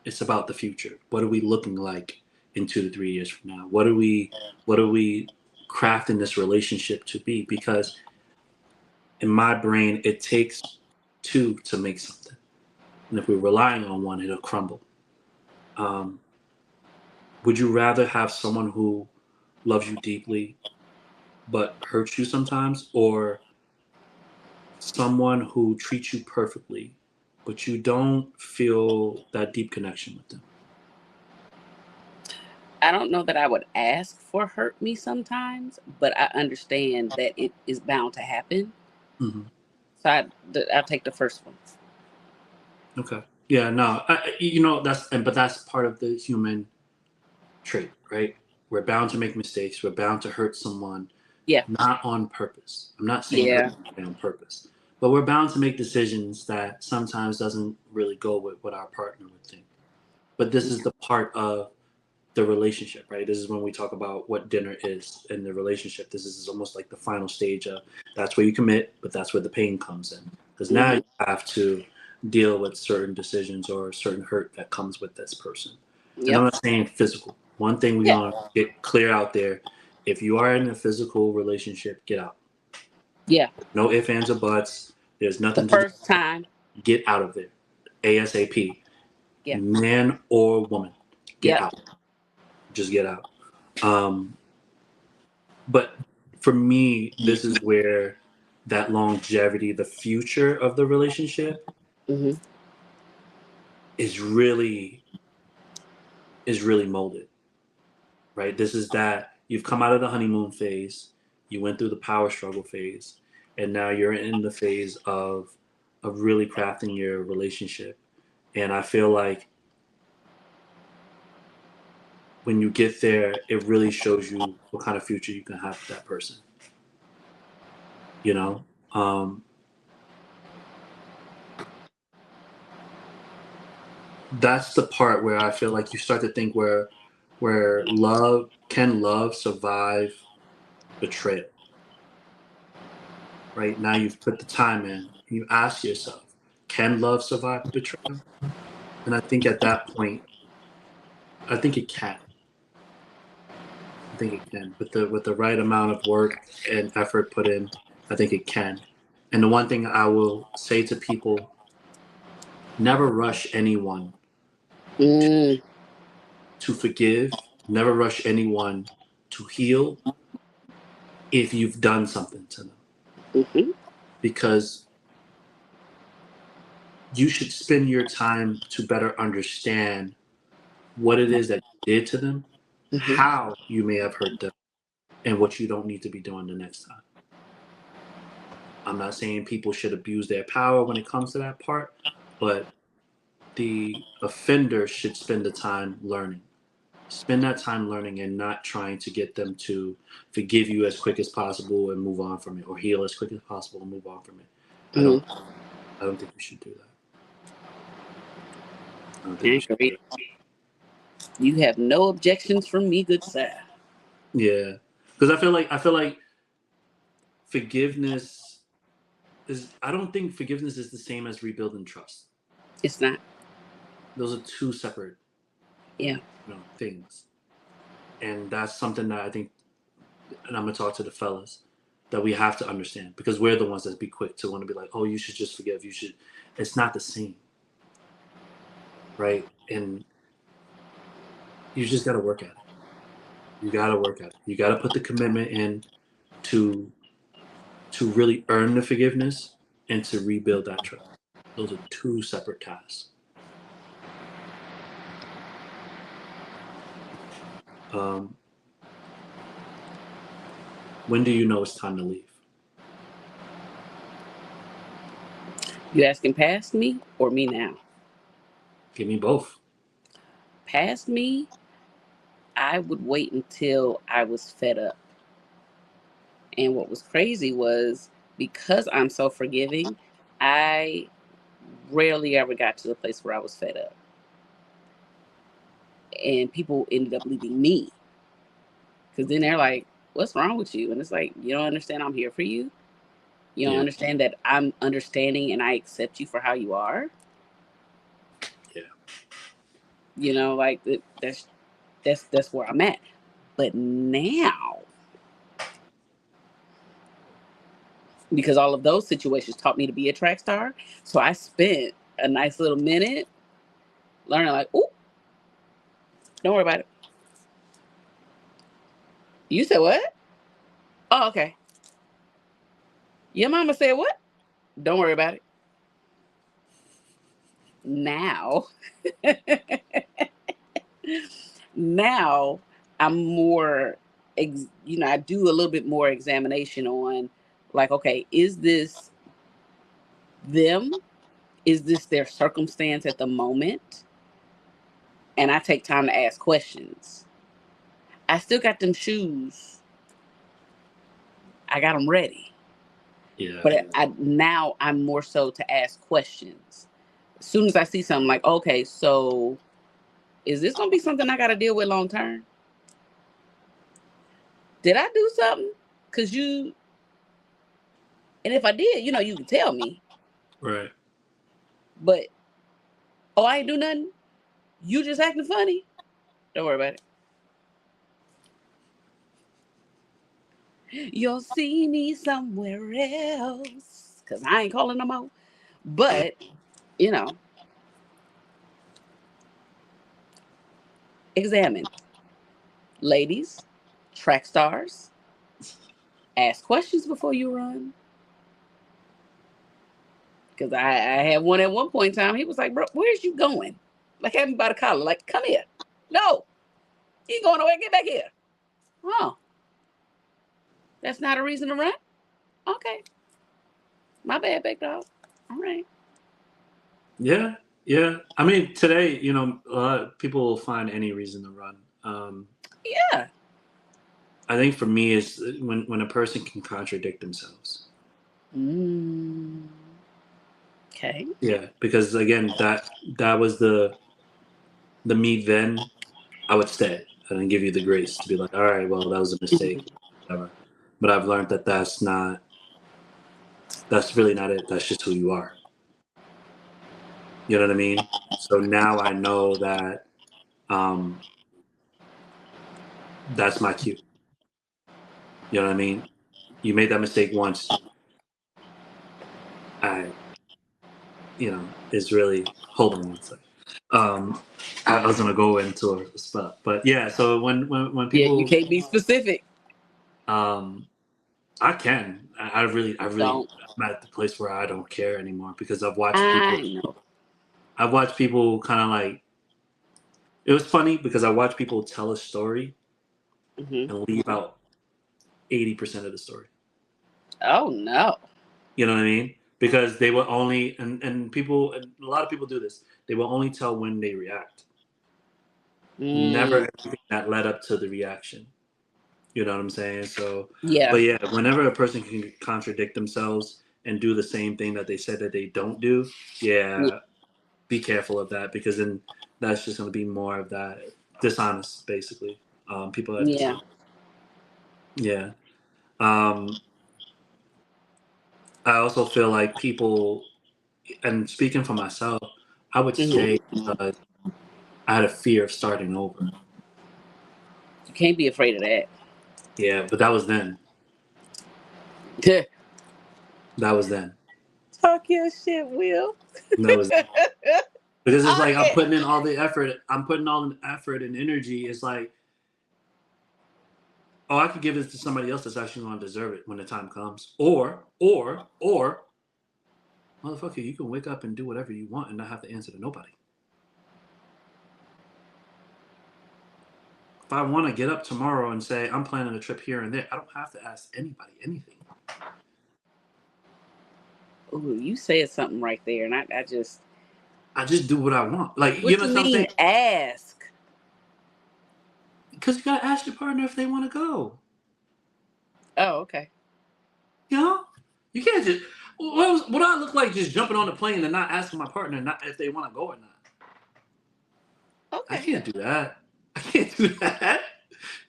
It's about the future. What are we looking like in 2 to 3 years from now? What are we crafting this relationship to be? Because in my brain, it takes two to make something. And if we're relying on one, it'll crumble. Um, would you rather have someone who loves you deeply but hurts you sometimes, or someone who treats you perfectly but you don't feel that deep connection with them? I don't know that I would ask for hurt me sometimes, but I understand that it is bound to happen. Hmm. So I'll take the first one. Okay. Yeah. No. But that's part of the human trait, right? We're bound to make mistakes. We're bound to hurt someone, Yeah. not on purpose. I'm not saying hurt Yeah. somebody on purpose, but we're bound to make decisions that sometimes doesn't really go with what our partner would think. But this is the part of the relationship, right? This is when we talk about what dinner is in the relationship. This is almost like the final stage of, that's where you commit, but that's where the pain comes in. Because now Mm-hmm. you have to deal with certain decisions or certain hurt that comes with this person. And I'm Yep. not saying physical. One thing we Yeah. want to get clear out there: if you are in a physical relationship, get out. Yeah. No ifs, ands, or buts. There's The nothing to do. first time. Get out of there. ASAP. Yeah. Man or woman, get Yep. out. Just get out. Um, But for me, this is where that longevity, the future of the relationship Mm-hmm. is really molded, right? This is that you've come out of the honeymoon phase, you went through the power struggle phase, and now you're in the phase of really crafting your relationship. And I feel like when you get there, it really shows you what kind of future you can have with that person. You know, um, that's the part where I feel like you start to think where love survive betrayal. Right now you've put the time in. You ask yourself, can love survive betrayal? And I think at that point, I think it can. I think it can. With the right amount of work and effort put in, I think it can. And the one thing I will say to people: never rush anyone Mm. to forgive. Never rush anyone to heal if you've done something to them, Mm-hmm. because you should spend your time to better understand what it is that you did to them, Mm-hmm. how you may have hurt them, and what you don't need to be doing the next time. I'm not saying people should abuse their power when it comes to that part, but the offender should spend the time learning. Spend that time learning and not trying to get them to forgive you as quick as possible and move on from it, or heal as quick as possible and move on from it. I don't Mm-hmm. I don't think we should do that. I don't think we I should do agree. that. You have no objections from me, good sir. Yeah, because I feel like forgiveness is. I don't think forgiveness is the same as rebuilding trust. It's not. Those are two separate, Yeah. things, and that's something that I think. And I'm gonna talk to the fellas, that we have to understand, because we're the ones that be quick to want to be like, oh, you should just forgive. You should. It's not the same, right? And you just got to work at it. You got to work at it. You got to put the commitment in to really earn the forgiveness and to rebuild that trust. Those are two separate tasks. Um, when do you know it's time to leave? You asking past me or me now? Give me both. Past me, I would wait until I was fed up. And what was crazy was because I'm so forgiving, I rarely ever got to the place where I was fed up. And people ended up leaving me because then they're like, what's wrong with you? And it's like, you don't understand I'm here for you. You don't Yeah. understand that I'm understanding and I accept you for how you are. Yeah. You know, like that's where I'm at. But now, because all of those situations taught me to be a track star, so I spent a nice little minute learning like, oh, don't worry about it. You said what? Oh, okay. Your mama said what? Don't worry about it. Now, now I'm more, I do a little bit more examination on, like, okay, is this them? Is this their circumstance at the moment? And I take time to ask questions. I still got them shoes. I got them ready. Yeah. But now I'm more so to ask questions. As soon as I see something like, okay, so is this going to be something I got to deal with long term? Did I do something? Because and if I did, you can tell me. Right. But, oh, I ain't do nothing. You just acting funny. Don't worry about it. You'll see me somewhere else. Because I ain't calling no more. But, examine. Ladies, track stars, ask questions before you run. Because I had one at one point in time. He was like, bro, where's you going? Like, had me by the collar. Like, come here. No, you going away. Get back here. Oh, that's not a reason to run? Okay. My bad, big dog. All right. Yeah. Yeah. I mean, today, a lot of people will find any reason to run. Yeah. I think for me, it's when a person can contradict themselves. Mm. Okay. Yeah, because again, that was the me then. I would stay and give you the grace to be like, all right, well, that was a mistake, whatever. But I've learned that that's really not it. That's just who you are. You know what I mean? So now I know that that's my cue. You know what I mean? You made that mistake once. Is really hold on one second. I was gonna go into a spot, but yeah. So when Yeah, you people, can't be specific. um, I can. I really, Don't. I'm at the place where I don't care anymore because I know. I've watched people kind of like, it was funny because I watched people tell a story Hmm. and leave out 80% of the story. Oh, no. You know what I mean? Because they will only, and people, and a lot of people do this, they will only tell when they react. Never Mm, everything that led up to the reaction. You know what I'm saying? So, yeah. but yeah, whenever a person can contradict themselves and do the same thing that they said that they don't do, Yeah. yeah, be careful of that because then that's just going to be more of that dishonest, basically. People that Yeah. dishonest. Yeah. Um, I also feel like people, and speaking for myself, I would Hmm. stay because I had a fear of starting over. You can't be afraid of that. Yeah, but that was then. That was then. Talk your shit, Will. That was because it's Talk like I'm it. putting in all the effort. I'm putting all the effort and energy. It's like, oh, I could give this to somebody else that's actually going to deserve it when the time comes. Or, motherfucker, you can wake up and do whatever you want and not have to answer to nobody. If I want to get up tomorrow and say I'm planning a trip here and there, I don't have to ask anybody anything. Ooh, you said something right there, and I just do what I want. Like, you what know you what I'm saying? mean ask? Because you gotta ask your partner if they want to go. Oh, okay. You know, you can't just. What do I look like just jumping on the plane and not asking my partner not if they want to go or not? I Okay. can't do that. I can't do that.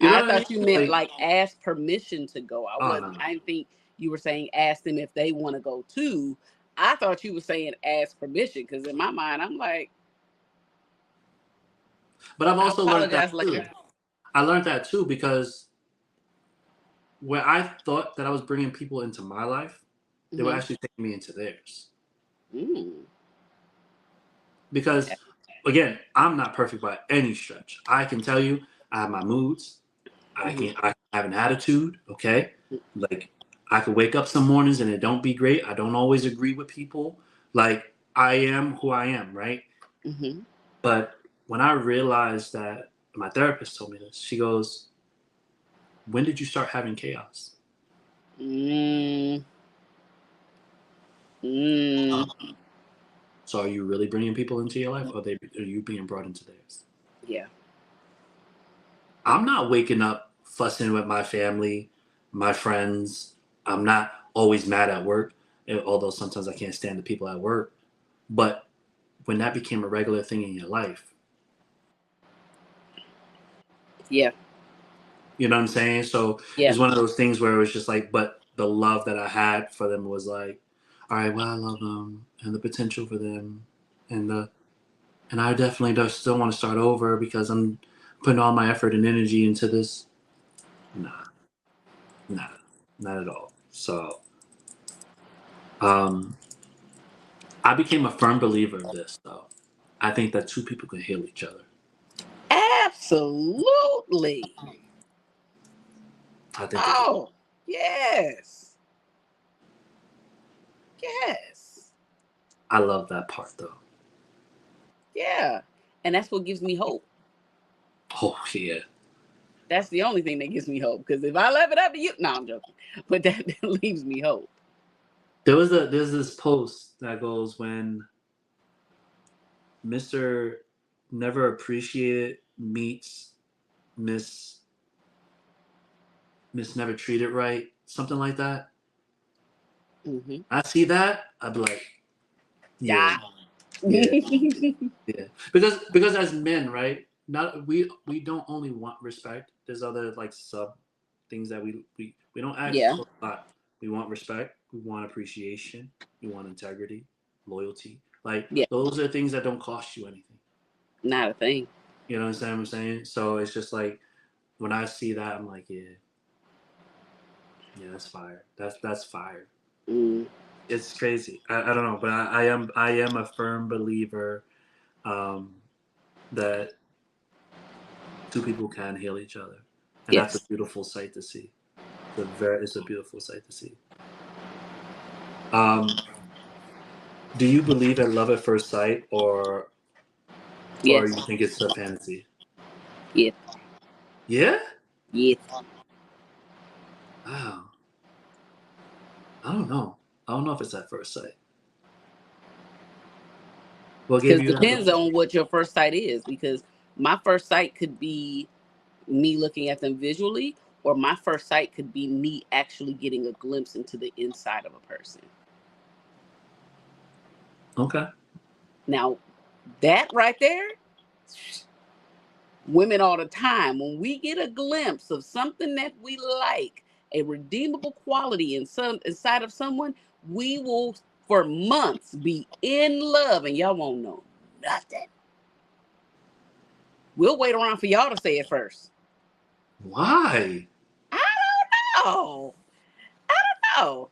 You know I what I mean? thought you meant like ask permission to go. Oh no. I didn't think you were saying ask them if they want to go too. I thought you were saying ask permission because in my mind I'm like, But I've I also learned that apologize too. later. I learned that too because where I thought that I was bringing people into my life, they were Mm-hmm. actually taking me into theirs. Mm. Because again, I'm not perfect by any stretch. I can tell you, I have my moods. I have an attitude. Okay, like I could wake up some mornings and it don't be great. I don't always agree with people. Like I am who I am, right? Mm-hmm. But when I realized that, my therapist told me this. She goes, "When did you start having chaos?" Mm. Mm. So are you really bringing people into your life, or are you being brought into theirs? Yeah. I'm not waking up fussing with my family, my friends. I'm not always mad at work, although sometimes I can't stand the people at work. But when that became a regular thing in your life, Yeah. you know what I'm saying? So Yeah. it's one of those things where it was just like, but the love that I had for them was like, all right, well, I love them and the potential for them, and I definitely still want to start over because I'm putting all my effort and energy into this. Nah, nah, not at all. So, um, I became a firm believer of this, though. I think that two people can heal each other. Absolutely. I think they can. Oh, yes. Yes. I love that part, though. Yeah. And that's what gives me hope. Oh yeah. That's the only thing that gives me hope. Because if I left it up to you, no, I'm joking. But that leaves me hope. There's this post that goes when Mr. Never Appreciated meets Miss Never Treated Right, something like that. Mm-hmm. I see that, I'd be like, yeah, Yeah. yeah, yeah. Because as men, right? Not we don't only want respect. There's other like sub things that we don't ask Yeah. for a lot. We want respect. We want appreciation. We want integrity, loyalty. Like Yeah. those are things that don't cost you anything. Not a thing. You know what I'm saying? So it's just like when I see that, I'm like, yeah, yeah, that's fire. That's fire. Mm. It's crazy. I don't know, but I am a firm believer um, that two people can heal each other, and that's a Yes. beautiful sight to see. It's a beautiful sight to see. Do you believe in love at first sight, or you Yes. think it's a fantasy? Yes. Yeah. Yes. Wow. I don't know. I don't know if it's at first sight. What gave Because you that depends belief? on what your first sight is. Because my first sight could be me looking at them visually, or my first sight could be me actually getting a glimpse into the inside of a person. Okay. Now, that right there, women all the time, when we get a glimpse of something that we like, a redeemable quality inside of someone, we will for months be in love and y'all won't know nothing. We'll wait around for y'all to say it first. Why? I don't know. I don't know.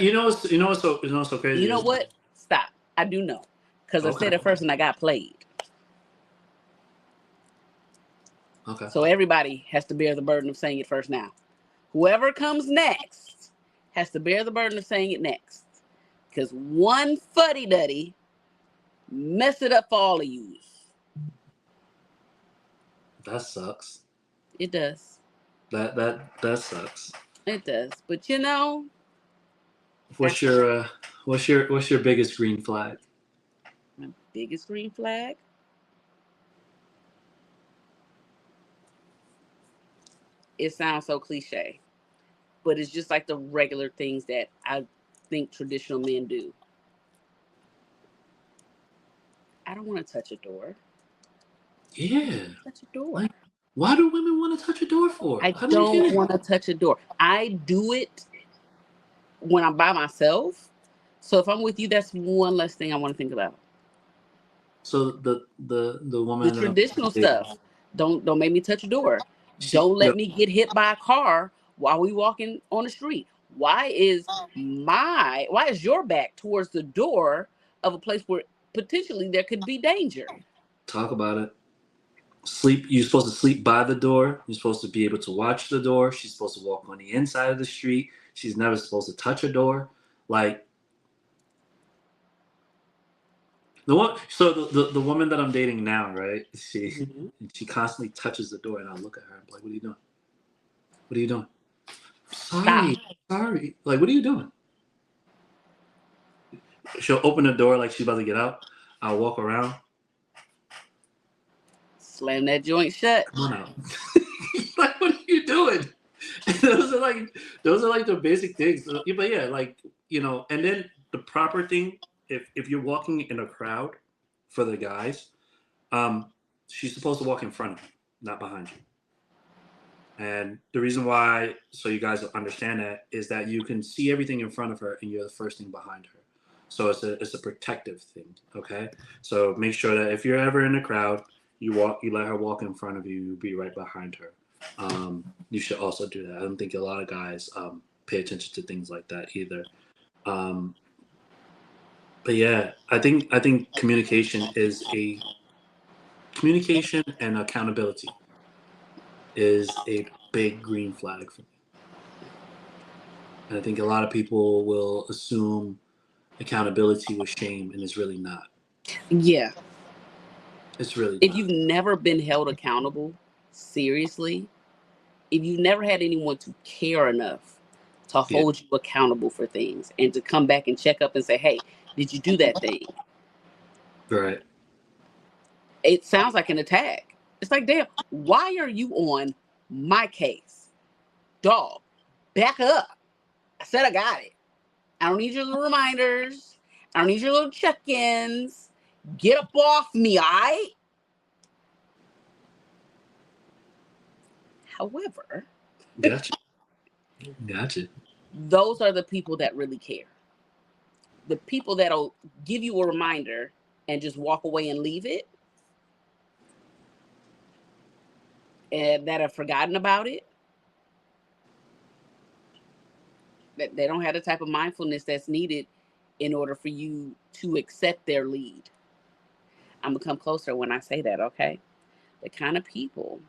You know what's so crazy You know is what? Stop. I do know. Because I okay. said it first and I got played. Okay. So everybody has to bear the burden of saying it first now. Whoever comes next has to bear the burden of saying it next. Because one fuddy duddy mess it up for all of you. That sucks. It does. That sucks. It does. But you know, What's that's your what's your biggest green flag? my biggest green flag. it sounds so cliche, but it's just like the regular things that I think traditional men do. I don't want to touch a door. Yeah. Touch a door. Like, why do women want to touch a door for? I I don't get don't it. want to touch a door. I do it when I'm by myself. So if I'm with you, that's one less thing I want to think about. So the The woman that I'm traditional dating, stuff. Don't make me touch a door. she Don't let me get hit by a car while we walking on the street. Why is your back towards the door of a place where potentially there could be danger? talk about it. Sleep. You're supposed to sleep by the door. You're supposed to be able to watch the door. She's supposed to walk on the inside of the street. She's never supposed to touch a door. Like the one. So the woman that I'm dating now, right? Mhm. She constantly touches the door, and I look at her. I'm like, "What are you doing? What are you doing? Stop. Sorry. Like, what are you doing?" She'll open the door like she's about to get out. I'll walk around. Slam that joint shut. Come on out. Like, what are you doing? Those are like the basic things. Yeah, but yeah, like and then the proper thing, if you're walking in a crowd for the guys, um, she's supposed to walk in front of you, not behind you. And the reason why, so you guys understand that, is that you can see everything in front of her, and you're the first thing behind her. So it's a protective thing. Okay, so make sure that if you're ever in a crowd, you let her walk in front of you, you be right behind her. You should also do that. I don't think a lot of guys pay attention to things like that either. Um, but yeah, I think communication and accountability is a big green flag for me. And I think a lot of people will assume accountability with shame, and it's really not. Yeah. It's really If not. you've never been held accountable, seriously, if you've never had anyone to care enough to Yeah. hold you accountable for things and to come back and check up and say, hey, did you do that thing? Right. It sounds like an attack. It's like, damn, why are you on my case? Dog, back up. I said I got it. I don't need your little reminders. I don't need your little check-ins. Get up off me, all right? However, Gotcha. Gotcha. those are the people that really care. The people that'll give you a reminder and just walk away and leave it, and that have forgotten about it, that they don't have the type of mindfulness that's needed in order for you to accept their lead. I'm gonna come closer when I say that, okay? The kind of people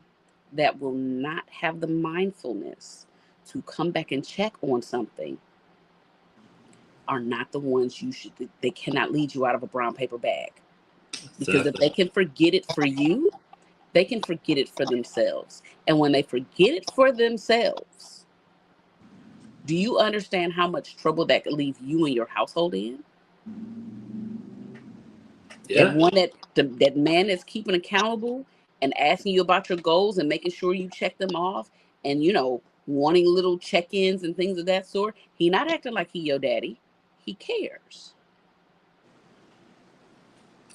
that will not have the mindfulness to come back and check on something are not the ones they cannot lead you out of a brown paper bag. Because if Exactly. they can forget it for you, they can forget it for themselves. And when they forget it for themselves, do you understand how much trouble that could leave you and your household in? That Yeah. one that man that's keeping accountable and asking you about your goals and making sure you check them off, and wanting little check-ins and things of that sort. He not acting like he your daddy. He cares.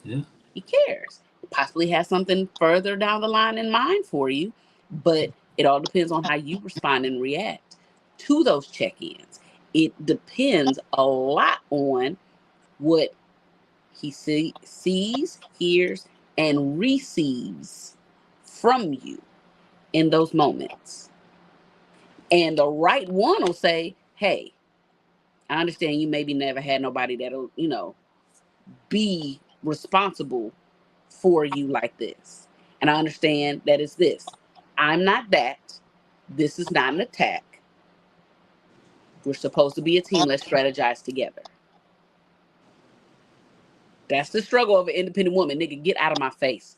Yeah. He cares. Possibly has something further down the line in mind for you, but it all depends on how you respond and react to those check-ins. It depends a lot on what he sees, hears, and receives from you in those moments. And the right one will say, hey, I understand you maybe never had nobody that'll, be responsible for you like this. And I understand that it's this. I'm not that. This is not an attack. We're supposed to be a team. Let's strategize together. That's the struggle of an independent woman. Nigga, get out of my face.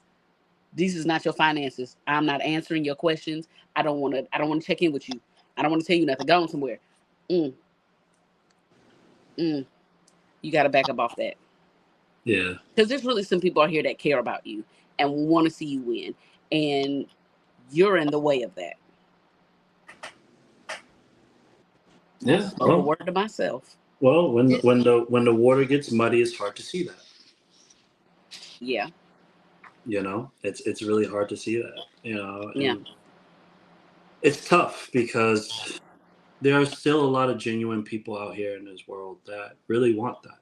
This is not your finances. I'm not answering your questions. I don't want to check in with you. I don't want to tell you nothing. Go on somewhere. Mm, mm. You got to back up off that. Yeah. Because there's really some people out here that care about you and want to see you win. And you're in the way of that. I Yeah. spoke a word to myself. Well, when the water gets muddy, it's hard to see that. Yeah. It's really hard to see that. Yeah. And it's tough because there are still a lot of genuine people out here in this world that really want that.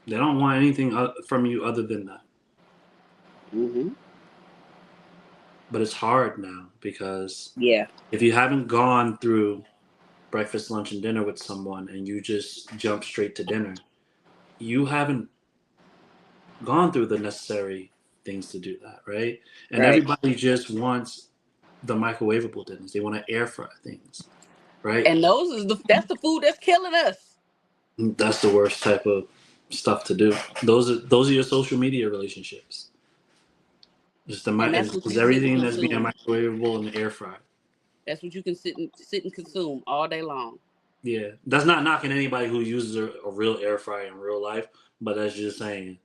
They don't want anything from you other than that. Hmm. But it's hard now because Yeah. if you haven't gone through breakfast, lunch, and dinner with someone and you just jump straight to dinner, you haven't gone through the necessary things to do that, right? And Right. everybody just wants the microwavable things. They want to air fry things, right? And that's the food that's killing us. That's the worst type of stuff to do. Those are your social media relationships. Just And that's what because you sit and everything that's being consume. microwavable and air fried. That's what you can sit and consume all day long. Yeah, that's not knocking anybody who uses a real air fryer in real life, but that's just saying,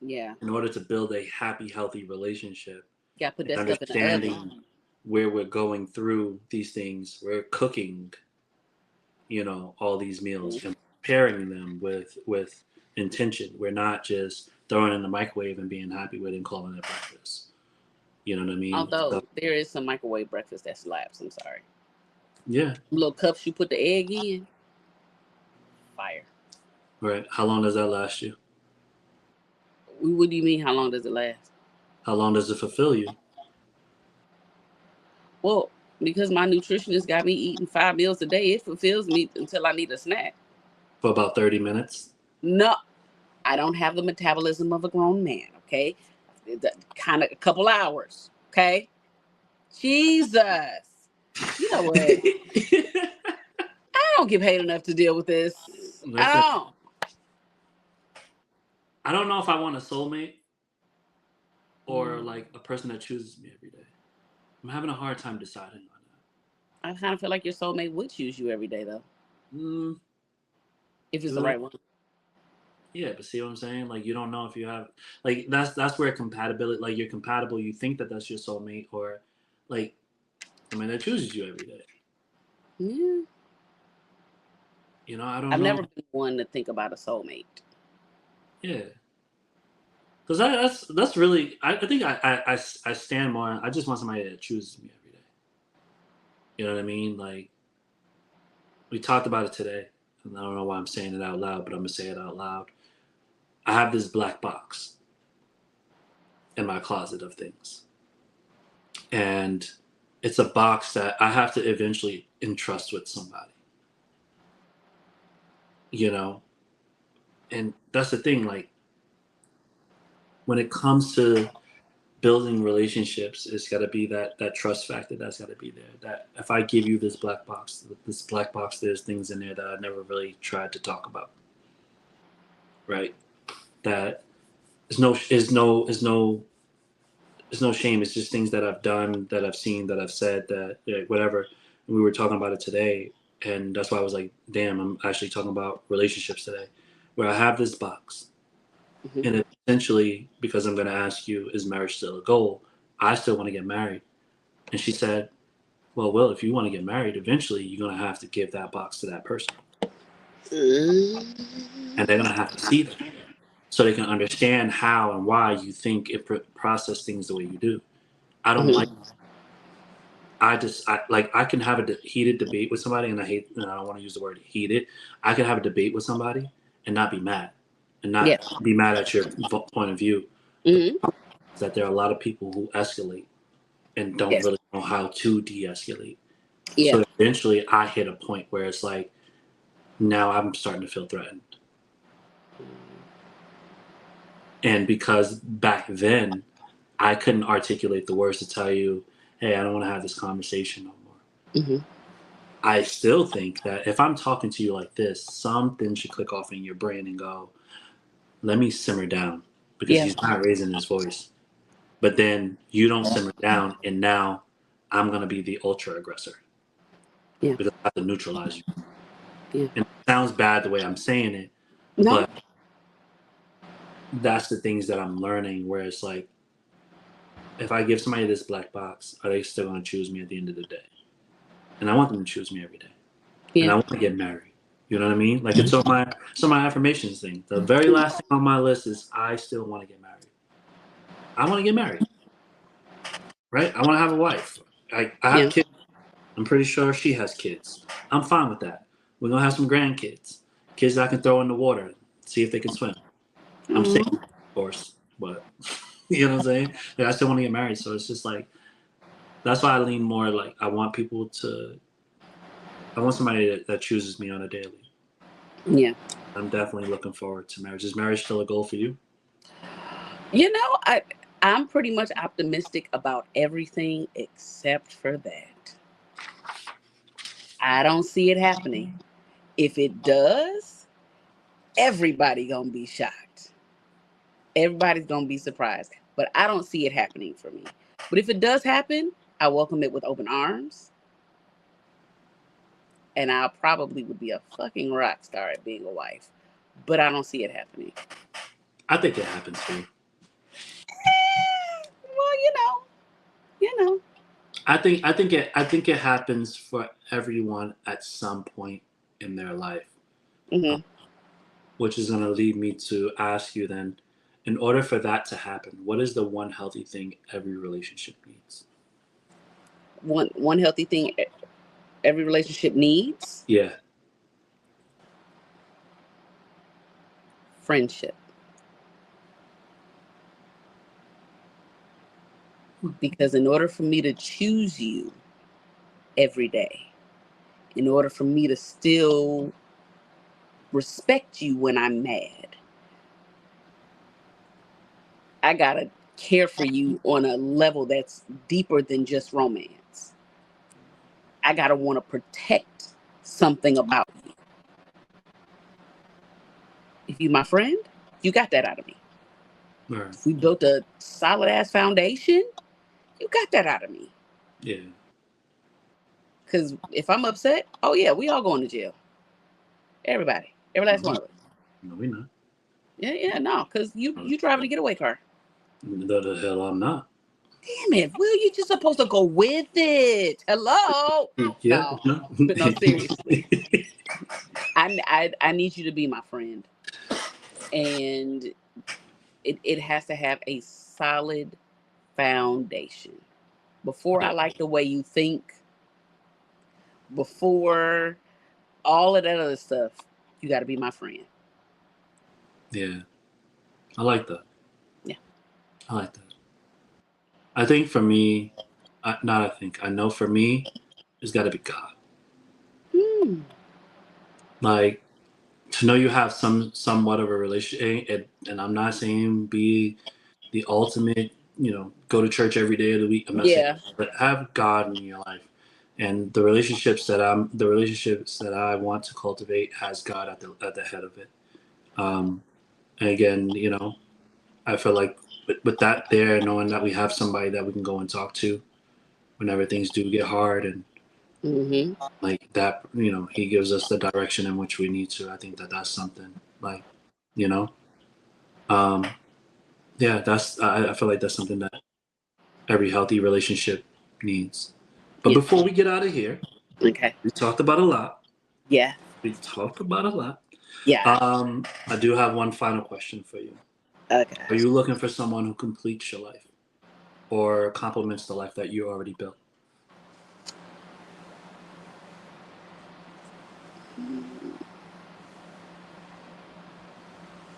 Yeah. in order to build a happy, healthy relationship Got to put and that stuff in the oven. understanding where we're going through these things, we're cooking, all these meals and preparing them with intention. We're not just throwing it in the microwave and being happy with it and calling it breakfast. You know what I mean? So, Although there is some microwave breakfast that slaps. I'm sorry. yeah. Little cups you put the egg in. Fire. Right. How long does that last you? What do you mean? How long does it last? How long does it fulfill you? Well, because my nutritionist got me eating 5 meals a day, it fulfills me until I need a snack. For about 30 minutes? No, I don't have the metabolism of a grown man. Okay, kind of a couple hours. Okay, Jesus, you know what? I don't get paid enough to deal with this. I Listen, don't. I don't know if I want a soulmate or like a person that chooses me every day. I'm having a hard time deciding on I kind of feel like your soulmate would choose you every day, though, that. if it's Do the they? right one. Yeah, but see what I'm saying? Like you don't know if you have like that's where compatibility, like you're compatible, you think that that's your soulmate, or like somebody that chooses you every day. Yeah, I don't I've know. never been one to think about a soulmate. Yeah, because that's really I think I stand more. I just want somebody that chooses me every day. You know what I mean? Like we talked about it today, and I don't know why I'm saying it out loud, but I'm gonna say it out loud. I have this black box in my closet of things, and it's a box that I have to eventually entrust with somebody. You know, and that's the thing. Like when it comes to building relationships, it's got to be that trust factor that's got to be there. That if I give you this black box, there's things in there that I never really tried to talk about, right? That is no shame. It's just things that I've done, that I've seen, that I've said, that whatever. And we were talking about it today, and that's why I was like, damn, I'm actually talking about relationships today, where I have this box, Mm-hmm. and essentially because I'm going to ask you, is marriage still a goal? I still want to get married, and she said, well, Will, if you want to get married, eventually you're going to have to give that box to that person, and they're going to have to see that so they can understand how and why you think it process things the way you do. I don't like. Mm-hmm. I can have a heated debate with somebody, and I don't want to use the word heated. I can have a debate with somebody and not be mad, and Yeah. not be mad at your point of view. The Mm-hmm. problem is that there are a lot of people who escalate and don't Yes. really know how to de-escalate. Yeah. So eventually, I hit a point where it's like, now I'm starting to feel threatened, and because back then I couldn't articulate the words to tell you, hey, I don't want to have this conversation no more. Mm-hmm. I still think that if I'm talking to you like this, something should click off in your brain and go, let me simmer down, because Yeah. he's not raising his voice. But then you don't simmer down, and now I'm going to be the ultra aggressor Yeah. because I have to neutralize you. Yeah. And it sounds bad the way I'm saying it, No. but that's the things that I'm learning, where it's like, if I give somebody this black box, are they still going to choose me at the end of the day? And I want them to choose me every day. and Yeah. I want to get married. You know what I mean? Like it's on my affirmations thing. The very last thing on my list is I still want to get married. I want to get married, right? I want to have a wife. I have Yeah. kids. I'm pretty sure she has kids. I'm fine with that. We're gonna have some grandkids, kids that I can throw in the water, see if they can swim. I'm saying, Aw. of course, but you know what I'm saying? Like I still want to get married, so it's just like that's why I lean more like I want people to. I want somebody that chooses me on a daily. Yeah. I'm definitely looking forward to marriage. Is marriage still a goal for you? You know, I'm pretty much optimistic about everything except for that. I don't see it happening. If it does, everybody gonna be shocked. Everybody's gonna be surprised. But I don't see it happening for me. But if it does happen, I welcome it with open arms. And I probably would be a fucking rock star at being a wife. But I don't see it happening. I think it happens for you. Well, you know. I think it happens for everyone at some point in their life, Hmm. which is going to lead me to ask you then, in order for that to happen, what is the one healthy thing every relationship needs? One healthy thing every relationship needs: Yeah, friendship. Because in order for me to choose you every day, in order for me to still respect you when I'm mad, I gotta care for you on a level that's deeper than just romance. I gotta want to protect something about you. If you my friend, you got that out of me. right. If we built a solid ass foundation, you got that out of me. Yeah, Because if I'm upset, oh yeah, we all going to jail. Everybody, every last one no, of us. no, we not. Yeah, no, because you driving a getaway car. The hell I'm not. Damn it, Will, you just supposed to go with it. Hello? Yeah, No, no. but no, seriously. I need you to be my friend. And it has to have a solid foundation. Before I like the way you think, before all of that other stuff, you got to be my friend. Yeah, I like that. Yeah. I like that. I think for me, not I think, I know for me, it's got to be God. Hmm. Like, to know you have somewhat of a relationship, and I'm not saying be the ultimate, go to church every day of the week. I'm not saying, Yeah. but have God in your life, and the relationships that I want to cultivate has God at the head of it. And again, I feel like with that there, knowing that we have somebody that we can go and talk to whenever things do get hard, and Mm-hmm. like that, he gives us the direction in which we need to. I think that that's something like, you know, um, yeah, I feel like that's something that every healthy relationship needs. But Yeah. before we get out of here, Okay. we talked about a lot. Yeah. We talked about a lot. Yeah. I do have one final question for you. Are Okay. you looking for someone who completes your life or complements the life that you already built?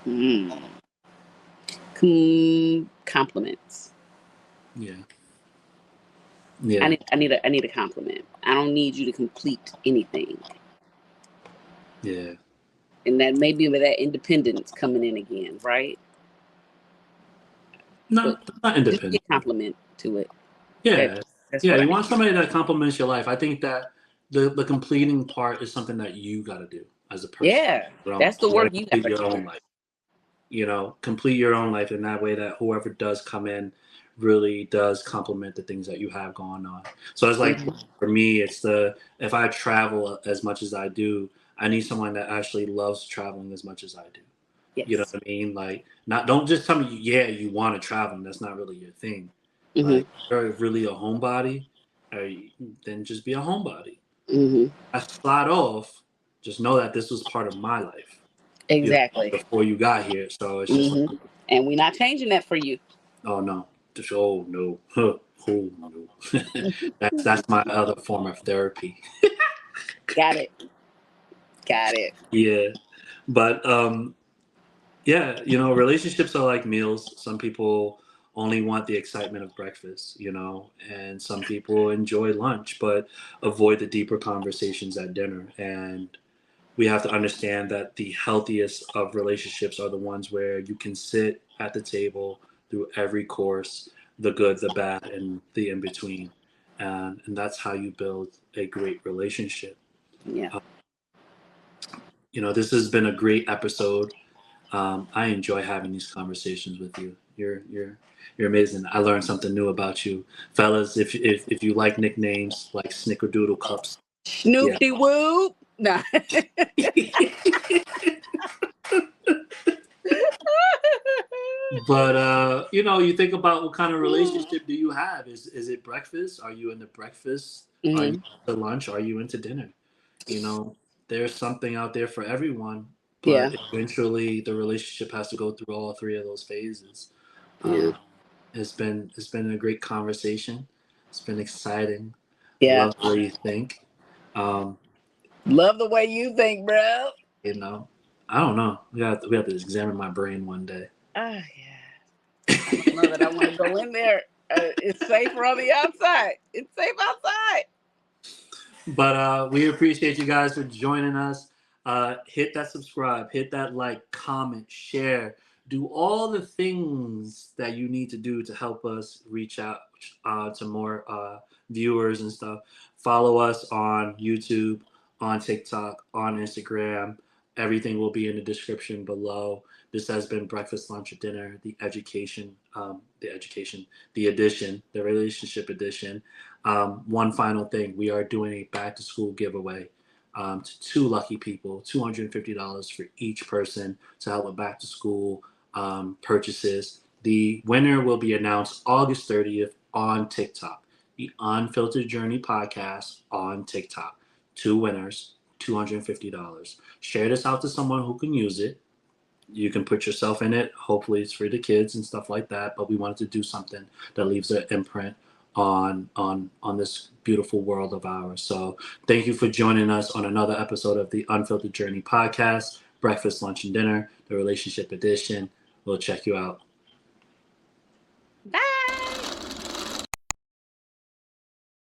Mm. Compliments. Yeah. I Yeah. need I need a compliment. I don't need you to complete anything. Yeah. And that maybe with that independence coming in again, right? But No, not just be independent. a compliment to it. Yeah. That's Yeah. what I You want need. somebody that complements your life. I think that the completing part is something that you got to do as a person. Yeah. Your own. That's the You got to work you complete gotta your own do. life. Complete your own life in that way that whoever does come in really does complement the things that you have going on. So it's like Mhm. for me, if I travel as much as I do, I need someone that actually loves traveling as much as I do. You know Yes. what I mean? Like, not don't just tell me, yeah, you want to travel, and that's not really your thing. Hmm. Like, if you're really a homebody, then just be a homebody. Hmm. I slide off, just know that this was part of my life, you know, Exactly. before you got here. So it's just Hmm. like, And we're not changing that for you. oh no, just oh no, huh, oh no. That's my other form of therapy. Got it. Got it. Yeah, but yeah, relationships are like meals. Some people only want the excitement of breakfast, and some people enjoy lunch but avoid the deeper conversations at dinner. And we have to understand that the healthiest of relationships are the ones where you can sit at the table through every course, the good, the bad, and the in between. And that's how you build a great relationship. Yeah. Uh, this has been a great episode. I enjoy having these conversations with you. You're amazing. I learned something new about you, fellas. If you like nicknames like Snickerdoodle Cups, yeah. Snoopty whoop. Nah. But you think about what kind of relationship do you have? Is it breakfast? Are you into breakfast? Are you Hmm. into lunch? Are you into dinner? You know, there's something out there for everyone, Yeah. but eventually the relationship has to go through all three of those phases. Yeah. Um, it's been a great conversation. It's been exciting. I Yeah. love the way you think. Um, Love the way you think, bro. you know, I don't know. We have to examine my brain one day. Ah, yeah. I don't know that I want to go in there. It's safer on the outside. It's safe outside. But we appreciate you guys for joining us. Hit that subscribe, hit that like, comment, share. Do all the things that you need to do to help us reach out to more viewers and stuff. Follow us on YouTube, on TikTok, on Instagram. Everything will be in the description below. This has been Breakfast, Lunch, or Dinner, the edition, the relationship edition. One final thing, we are doing a back to school giveaway to two lucky people, $250 for each person to help with back to school purchases. The winner will be announced August 30th on TikTok, the Unfiltered Journey Podcast on TikTok. Two winners, $250. Share this out to someone who can use it. You can put yourself in it. Hopefully, it's for the kids and stuff like that. But we wanted to do something that leaves an imprint on this beautiful world of ours. So, thank you for joining us on another episode of the Unfiltered Journey Podcast, Breakfast, Lunch, and Dinner, the Relationship Edition. We'll check you out.